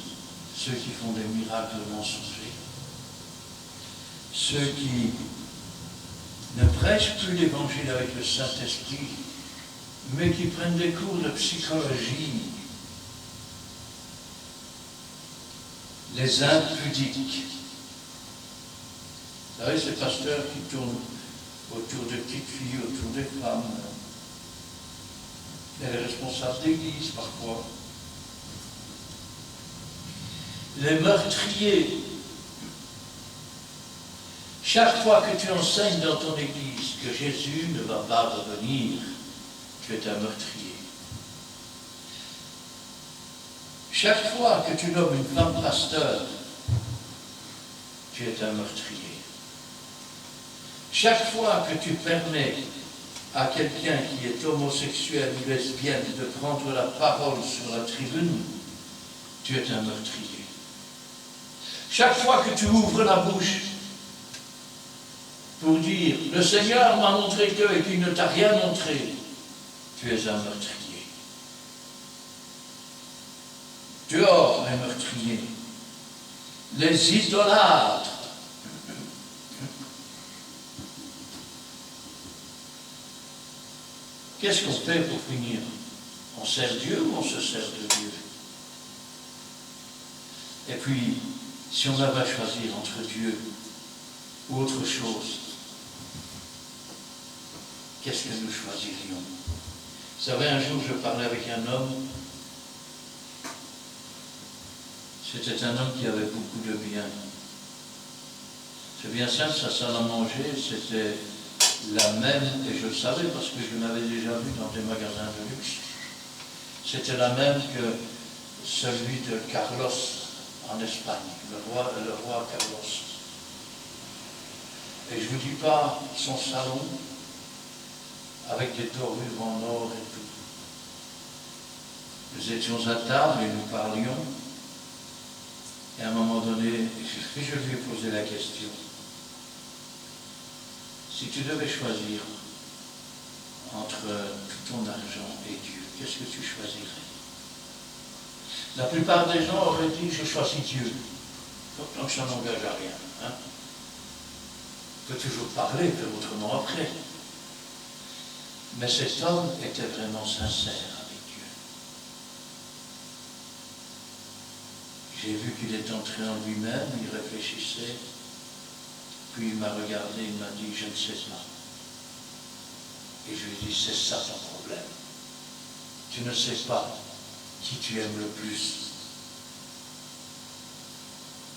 ceux qui font des miracles mensongers, ceux qui ne prêchent plus l'évangile avec le Saint-Esprit, mais qui prennent des cours de psychologie, les impudiques. Vous savez, ces pasteurs qui tournent autour des petites filles, autour des femmes, et les responsables d'église parfois, les meurtriers. Chaque fois que tu enseignes dans ton église que Jésus ne va pas revenir, tu es un meurtrier. Chaque fois que tu nommes une femme pasteur, tu es un meurtrier. Chaque fois que tu permets à quelqu'un qui est homosexuel ou lesbienne de prendre la parole sur la tribune, tu es un meurtrier. Chaque fois que tu ouvres la bouche pour dire « Le Seigneur m'a montré que » et qu'il ne t'a rien montré, tu es un meurtrier. Dehors les meurtriers, les idolâtres. Qu'est-ce qu'on fait pour finir? On sert Dieu ou on se sert de Dieu? Et puis, si on avait à choisir entre Dieu ou autre chose, qu'est-ce que nous choisirions? Vous savez, un jour, je parlais avec un homme. C'était un homme qui avait beaucoup de biens. C'est bien simple, sa salle à manger, c'était la même, et je le savais parce que je l'avais déjà vu dans des magasins de luxe. C'était la même que celui de Carlos en Espagne, le roi Carlos. Et je ne vous dis pas son salon avec des dorures en or et tout. Nous étions à table et nous parlions. Et à un moment donné, je lui ai posé la question. Si tu devais choisir entre tout ton argent et Dieu, qu'est-ce que tu choisirais? La plupart des gens auraient dit, je choisis Dieu. Donc ça n'engage à rien. Hein? On peut toujours parler, faire autrement après. Mais cet homme était vraiment sincère avec Dieu. J'ai vu qu'il est entré en lui-même, il réfléchissait, puis il m'a regardé, il m'a dit, je ne sais pas. Et je lui ai dit, c'est ça ton problème. Tu ne sais pas qui tu aimes le plus.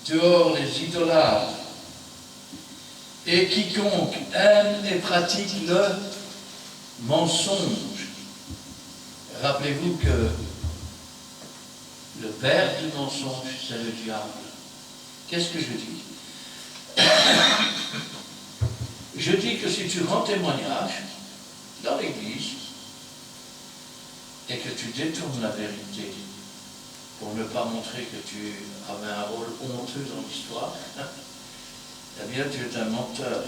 Dehors les idolâtres, et quiconque aime et pratique le mensonge. Rappelez-vous que le père du mensonge, c'est le diable. Qu'est-ce que je dis? Je dis que si tu rends témoignage dans l'Église et que tu détournes la vérité pour ne pas montrer que tu avais un rôle honteux dans l'histoire, eh bien tu es un menteur.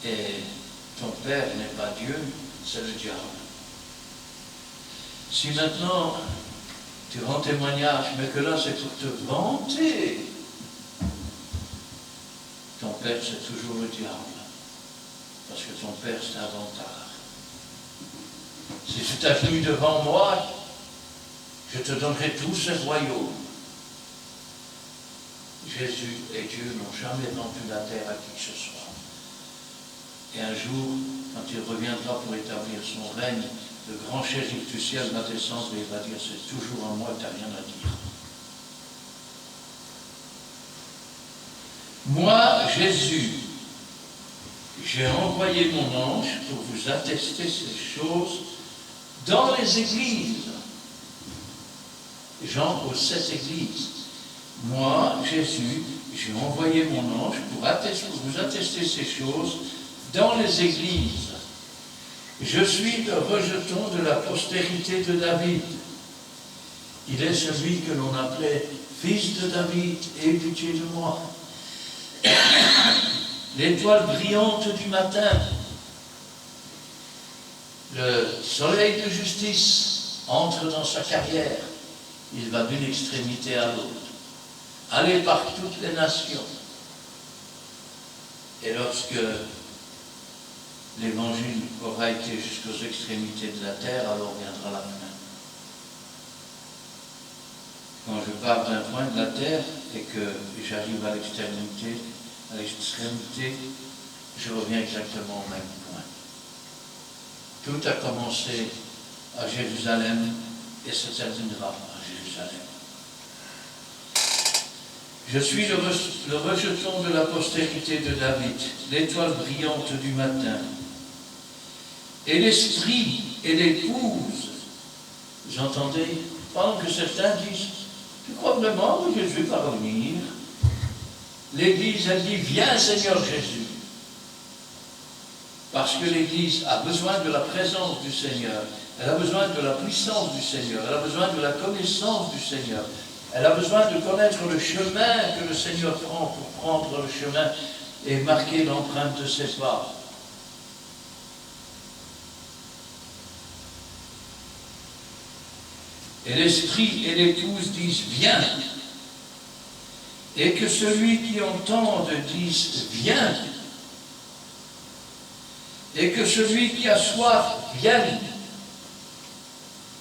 Et ton père n'est pas Dieu, c'est le diable. Si maintenant tu rends témoignage, mais que là c'est pour te vanter, ton père c'est toujours le diable. Parce que ton père c'est un vantard. Si tu t'agenouilles devant moi, je te donnerai tous ces royaumes. Jésus et Dieu n'ont jamais vendu la terre à qui que ce soit. Et un jour, quand il reviendra pour établir son règne, le grand shérif du ciel va descendre et il va dire, c'est toujours en moi que tu n'as rien à dire. Moi, Jésus, j'ai envoyé mon ange pour vous attester ces choses dans les églises. Jean aux 7 églises. Moi, Jésus, j'ai envoyé mon ange pour vous attester ces choses dans les églises. Je suis le rejeton de la postérité de David. Il est celui que l'on appelait fils de David, aie pitié de moi. L'étoile brillante du matin. le soleil de justice entre dans sa carrière, il va d'une extrémité à l'autre, aller par toutes les nations. Et lorsque l'évangile aura été jusqu'aux extrémités de la terre, alors viendra la fin. Quand je pars d'un point de la terre et que j'arrive à l'extrémité, je reviens exactement au même point. Tout a commencé à Jérusalem et se terminera à Jérusalem. Je suis le rejeton de la postérité de David, l'étoile brillante du matin. Et l'esprit et l'épouse, vous entendez, pendant que certains disent, tu crois vraiment que Jésus va revenir? L'Église, elle dit, viens Seigneur Jésus. Parce que l'Église a besoin de la présence du Seigneur, elle a besoin de la puissance du Seigneur, elle a besoin de la connaissance du Seigneur, elle a besoin de connaître le chemin que le Seigneur prend pour prendre le chemin et marquer l'empreinte de ses pas. Et l'esprit et l'épouse disent « viens ». Et que celui qui entende dise « viens ». Et que celui qui a soif vienne.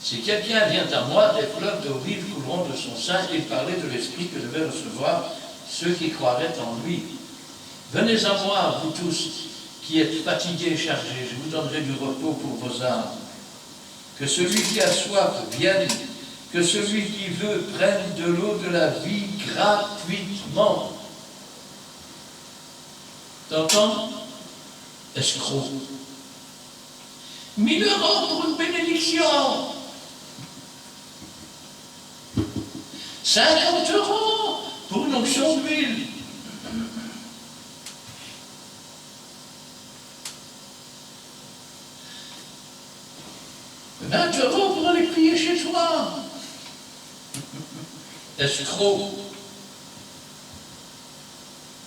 Si quelqu'un vient à moi, des fleuves d'eau vive couleront de son sein. Il parlait de l'esprit que devaient recevoir ceux qui croiraient en lui. Venez à moi, vous tous qui êtes fatigués et chargés, je vous donnerai du repos pour vos âmes. Que celui qui a soif vienne. Que celui qui veut prenne de l'eau de la vie gratuitement. T'entends? Escroc. 1 000 € pour une bénédiction. 50 € pour une onction d'huile. « 20 € pour aller prier chez toi. » Escroc.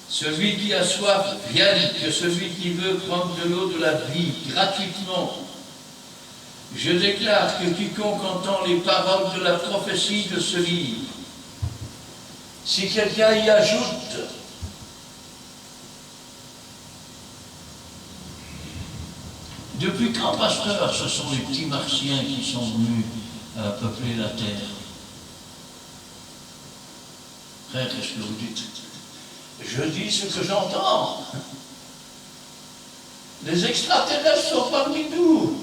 Celui qui a soif, vienne, que celui qui veut prendre de l'eau de la vie gratuitement. Je déclare que quiconque entend les paroles de la prophétie de ce livre, si quelqu'un y ajoute, depuis quand, pasteur, ce sont les petits martiens qui sont venus peupler la terre? Frère, qu'est-ce que vous dites? Je dis ce que j'entends. Les extraterrestres sont parmi nous.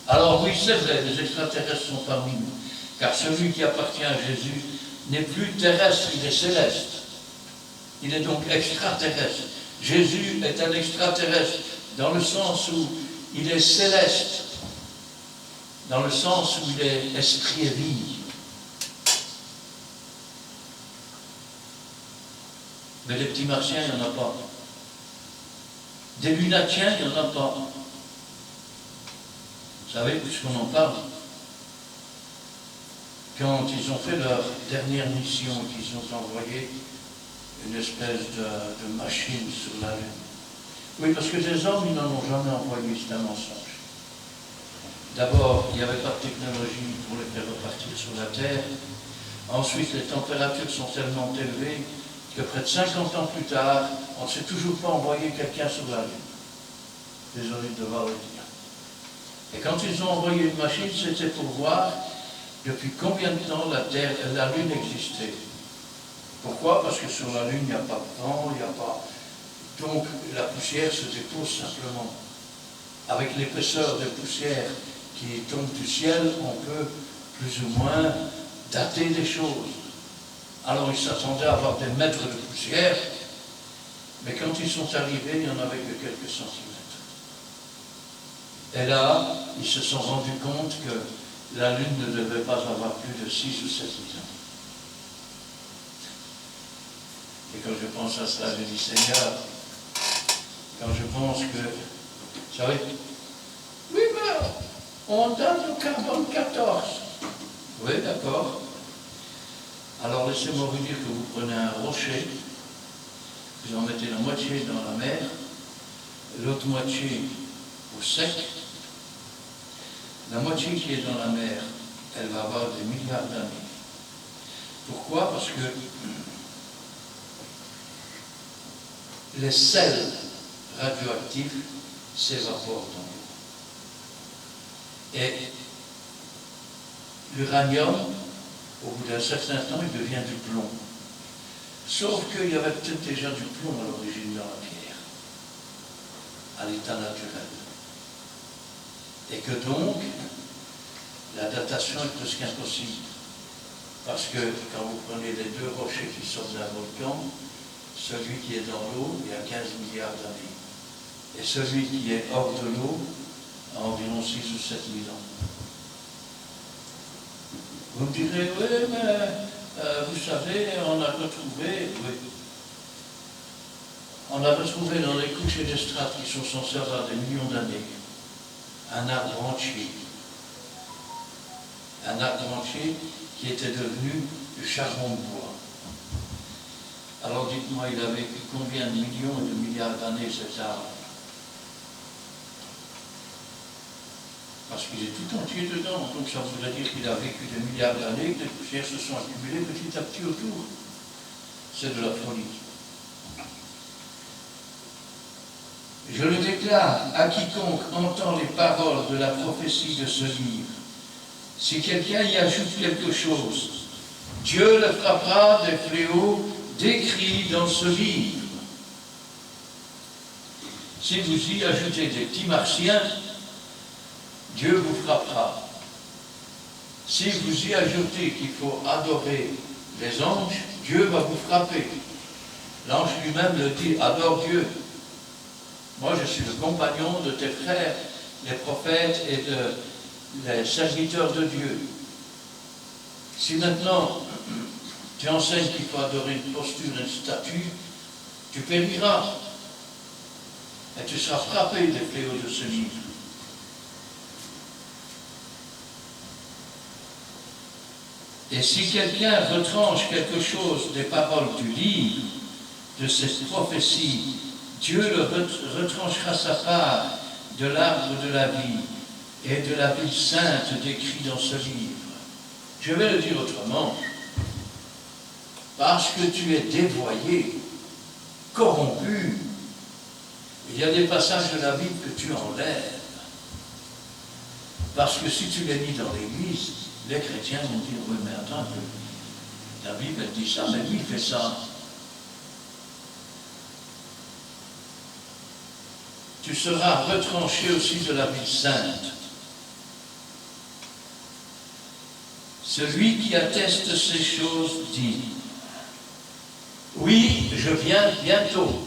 Alors oui, c'est vrai, les extraterrestres sont parmi nous. Car celui qui appartient à Jésus n'est plus terrestre, il est céleste. Il est donc extraterrestre. Jésus est un extraterrestre dans le sens où il est céleste, dans le sens où il est esprit et vie. Mais les petits martiens, il n'y en a pas. Des lunatiens, il n'y en a pas. Vous savez, puisqu'on en parle, quand ils ont fait leur dernière mission, qu'ils ont envoyé une espèce de machine sur la Lune. Oui, parce que des hommes, ils n'en ont jamais envoyé, c'est un mensonge. D'abord, il n'y avait pas de technologie pour les faire repartir sur la Terre. Ensuite, les températures sont tellement élevées que près de 50 ans plus tard, on ne sait toujours pas envoyer quelqu'un sur la Lune. Désolé de devoir le dire. Et quand ils ont envoyé une machine, c'était pour voir depuis combien de temps la Lune existait. Pourquoi? Parce que sur la Lune, il n'y a pas de vent, il n'y a pas... Donc la poussière se dépose simplement. Avec l'épaisseur de poussière qui tombe du ciel, on peut plus ou moins dater les choses. Alors ils s'attendaient à avoir des mètres de poussière, mais quand ils sont arrivés, il n'y en avait que quelques centimètres. Et là, ils se sont rendus compte que la Lune ne devait pas avoir plus de 6 ou 7 000 ans. Et quand je pense à cela, je dis, Seigneur, quand je pense que, vous savez, oui, mais on donne le carbone 14. Oui, d'accord. Alors laissez-moi vous dire que vous prenez un rocher, vous en mettez la moitié dans la mer, l'autre moitié au sec, La moitié qui est dans la mer, elle va avoir des milliards d'années. Pourquoi? Parce que les sels radioactifs s'évaporent dans l'eau. Et l'uranium, au bout d'un certain temps, il devient du plomb. Sauf qu'il y avait peut-être déjà du plomb à l'origine dans la pierre, à l'état naturel. Et que donc, la datation est presque impossible. Parce que quand vous prenez les deux rochers qui sortent d'un volcan, celui qui est dans l'eau, il y a 15 milliards d'années. Et celui qui est hors de l'eau, a environ 6 ou 7 000 ans. Vous me direz, oui, mais vous savez, on a retrouvé, oui. On a retrouvé dans les couches et des strates qui sont censées avoir des millions d'années, un arbre entier. Un arbre entier qui était devenu du charbon de bois. Alors dites-moi, il a vécu combien de millions et de milliards d'années cet arbre? Parce qu'il est tout entier dedans, donc ça voudrait dire qu'il a vécu des milliards d'années, que les poussières se sont accumulées petit à petit autour. C'est de la folie. Je le déclare à quiconque entend les paroles de la prophétie de ce livre. Si quelqu'un y ajoute quelque chose, Dieu le frappera des fléaux décrits dans ce livre. Si vous y ajoutez des petits martiens, Dieu vous frappera. Si vous y ajoutez qu'il faut adorer les anges, Dieu va vous frapper. L'ange lui-même le dit, adore Dieu. Moi, je suis le compagnon de tes frères, les prophètes et les serviteurs de Dieu. Si maintenant tu enseignes qu'il faut adorer une posture, une statue, tu périras. Et tu seras frappé des fléaux de ce livre. Et si quelqu'un retranche quelque chose des paroles du livre, de cette prophétie, Dieu le retranchera sa part de l'arbre de la vie et de la vie sainte décrite dans ce livre. Je vais le dire autrement. Parce que tu es dévoyé, corrompu, il y a des passages de la Bible que tu enlèves. Parce que si tu les lis dans l'Église, les chrétiens vont dire, oui, mais attends, la Bible elle dit ça, mais lui il fait ça. Tu seras retranché aussi de la vie sainte. Celui qui atteste ces choses dit, oui, je viens bientôt.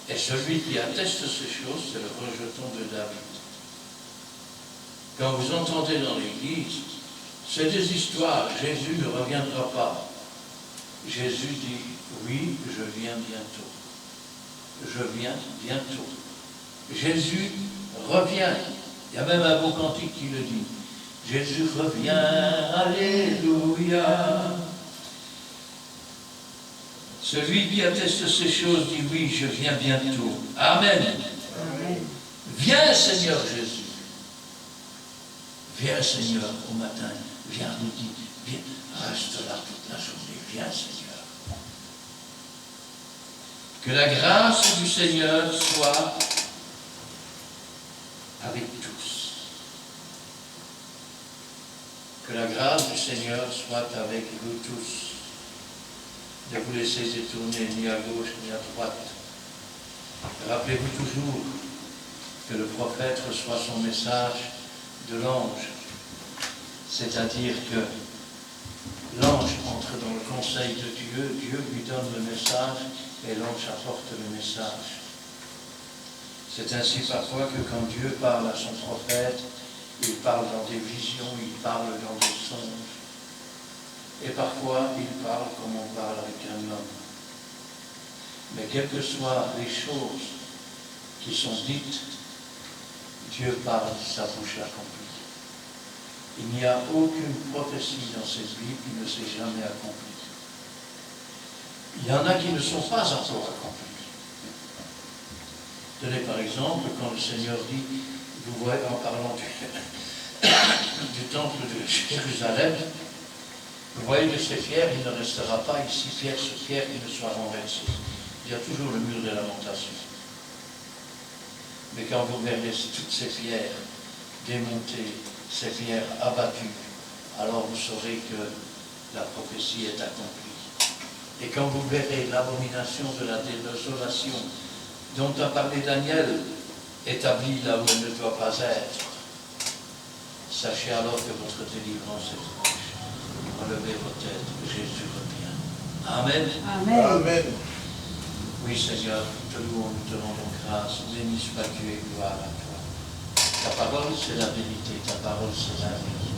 Et celui qui atteste ces choses, c'est le rejeton de David. Quand vous entendez dans l'Église, c'est des histoires, Jésus ne reviendra pas. Jésus dit, oui, je viens bientôt. Je viens bientôt. Jésus revient. Il y a même un beau cantique qui le dit. Jésus revient, alléluia. Celui qui atteste ces choses dit oui, je viens bientôt. Amen. Amen. Viens Seigneur Jésus. Viens Seigneur au matin. Viens nous dire, viens, reste là toute la journée. Viens Seigneur. Que la grâce du Seigneur soit avec tous. Que la grâce du Seigneur soit avec vous tous. Ne vous laissez détourner ni à gauche ni à droite. Rappelez-vous toujours que le prophète reçoit son message de l'ange. C'est-à-dire que l'ange entre dans le conseil de Dieu, Dieu lui donne le message et l'ange apporte le message. C'est ainsi parfois que quand Dieu parle à son prophète, il parle dans des visions, il parle dans des songes. Et parfois, il parle comme on parle avec un homme. Mais quelles que soient les choses qui sont dites, Dieu parle, sa bouche l'accomplit. Il n'y a aucune prophétie dans cette Bible qui ne s'est jamais accomplie. Il y en a qui ne sont pas encore accomplies. Tenez par exemple, quand le Seigneur dit « vous voyez, en parlant du temple de Jérusalem, vous voyez de ces pierres, il ne restera pas ici pierre sur pierre qui ne soit renversée. Il y a toujours le mur de lamentation. Mais quand vous verrez toutes ces pierres démontées, ces pierres abattues, alors vous saurez que la prophétie est accomplie. Et quand vous verrez l'abomination de la désolation dont a parlé Daniel, établie là où elle ne doit pas être, sachez alors que votre délivrance est proche. Relevez vos têtes, que Jésus revient. Amen. Amen. Amen. Oui, Seigneur, nous te louons, nous te rendons grâce. Béni soit Dieu et gloire à toi. Ta parole, c'est la vérité. Ta parole, c'est la vie.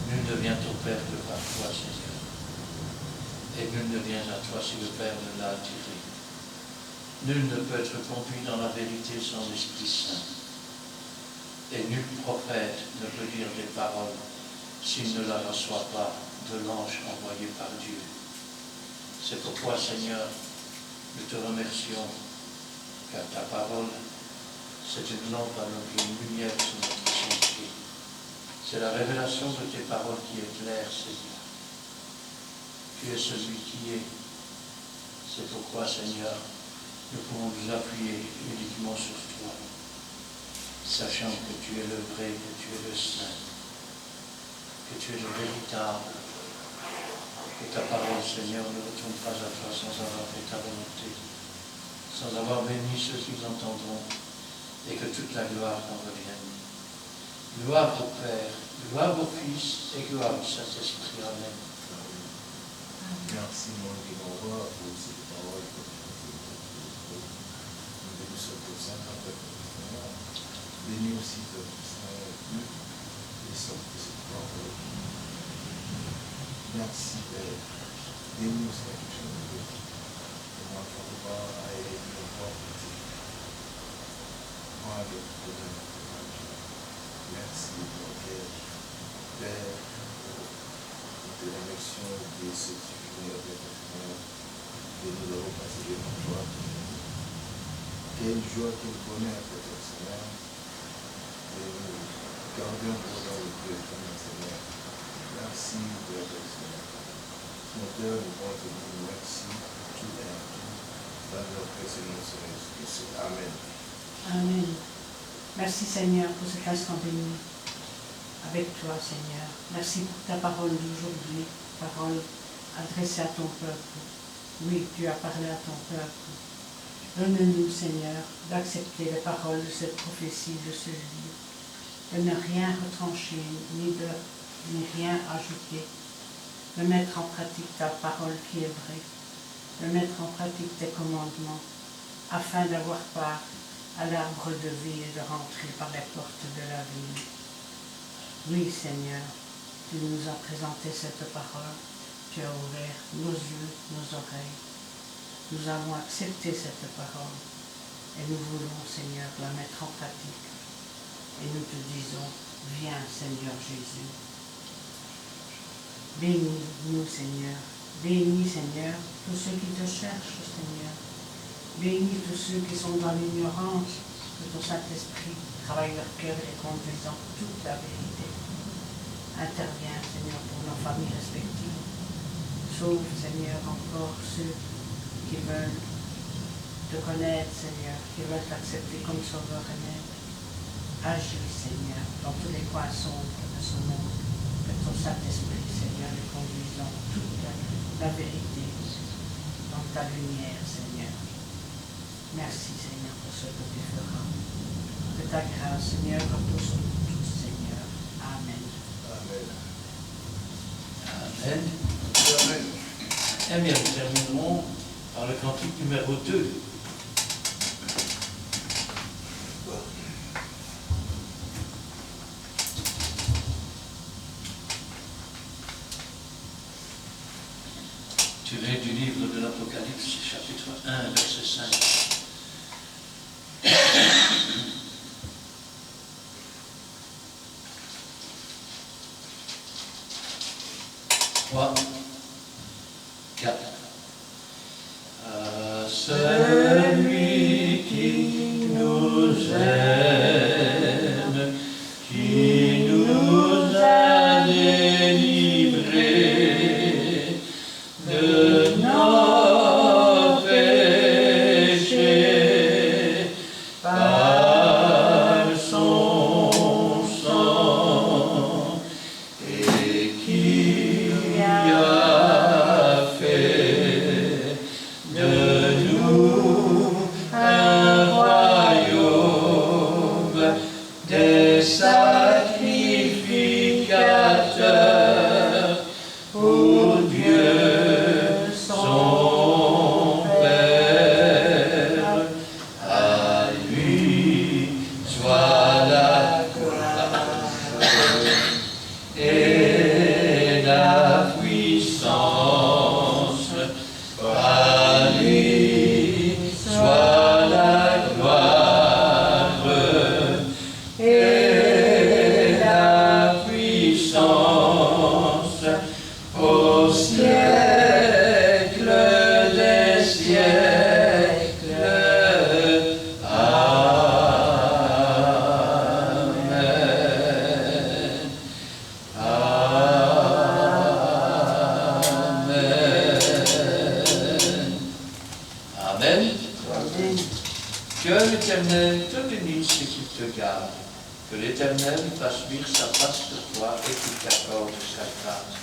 Nul ne vient au Père que par toi, Seigneur. Et nul ne vient à toi si le Père ne l'a attiré. Nul ne peut être conduit dans la vérité sans l'Esprit Saint. Et nul prophète ne peut dire des paroles s'il ne la reçoit pas de l'ange envoyé par Dieu. C'est pourquoi, Seigneur, nous te remercions, car ta parole, c'est une lampe à nos pieds, une lumière sur notre sentier. C'est la révélation de tes paroles qui éclaire, Seigneur. Tu es celui qui est. C'est pourquoi, Seigneur, nous pouvons nous appuyer uniquement sur toi, sachant que tu es le vrai, que tu es le saint, que tu es le véritable, que ta parole, Seigneur, ne retourne pas à toi sans avoir fait ta volonté, sans avoir béni ceux qui l'entendront, et que toute la gloire t'en revienne. Gloire au Père, gloire au Fils, et gloire au Saint-Esprit. Amen. Merci, mon Dieu, pour cette parole. Nous bénissons pour ça, bénis aussi de Saint-Dieu, et sorte de cette parole. Merci, Père. Bénis aussi la question de Dieu. Et moi, je ne pas aller le voir petit. Moi, je te donne. Merci, mon Père. Père, nous te remercions de ce que tu fais avec le Seigneur. Et nous avons passé devant toi. Quelle joie, quel bonheur, Père Seigneur. Et nous gardons pour dans le cœur, Seigneur. Merci de la Seigneur. Mon cœur, nous voulons te dire merci pour tout et à tout. Dans notre précédent Jésus-Christ. Amen. Amen. Merci Seigneur pour cet instant béni avec toi, Seigneur. Merci pour ta parole d'aujourd'hui, parole adressée à ton peuple. Oui, tu as parlé à ton peuple. Donne-nous, Seigneur, d'accepter les paroles de cette prophétie, de ce livre, de ne rien retrancher, ni rien ajouter, de mettre en pratique ta parole qui est vraie, de mettre en pratique tes commandements, afin d'avoir part à l'arbre de vie et de rentrer par les portes de la vie. Oui, Seigneur, tu nous as présenté cette parole, tu as ouvert nos yeux, nos oreilles. Nous avons accepté cette parole et nous voulons, Seigneur, la mettre en pratique. Et nous te disons, viens, Seigneur Jésus. Bénis-nous, Seigneur. Bénis, Seigneur, tous ceux qui te cherchent, Seigneur. Bénis tous ceux qui sont dans l'ignorance, que ton Saint-Esprit travaille leur cœur et conduisant toute la vérité. Interviens, Seigneur, pour nos familles respectives. Sauve, Seigneur, encore ceux qui veulent te connaître, Seigneur, qui veulent t'accepter comme sauveur et maître. Agis, Seigneur, dans tous les coins sombres de ce monde. Que ton Saint-Esprit, Seigneur, les conduise dans toute la vérité, dans ta lumière, Seigneur. Merci, Seigneur, pour ce que tu feras. Que ta grâce, Seigneur, repose sur nous tous, Seigneur. Amen. Amen. Amen. Amen. Eh bien, nous terminerons par le cantique numéro 2. Tiré du livre de l'Apocalypse, chapitre 1, verset 5. Celui qui nous aime siècles. Amen. Amen. Amen. Amen. Que l'Éternel te bénisse et qu'il te garde. Que l'Éternel fasse luire sa face sur toi et qu'il t'accorde sa grâce.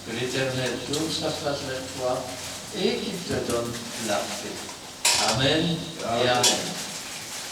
Que l'Éternel tourne sa face vers toi et qu'il te donne la paix. Amen et Amen.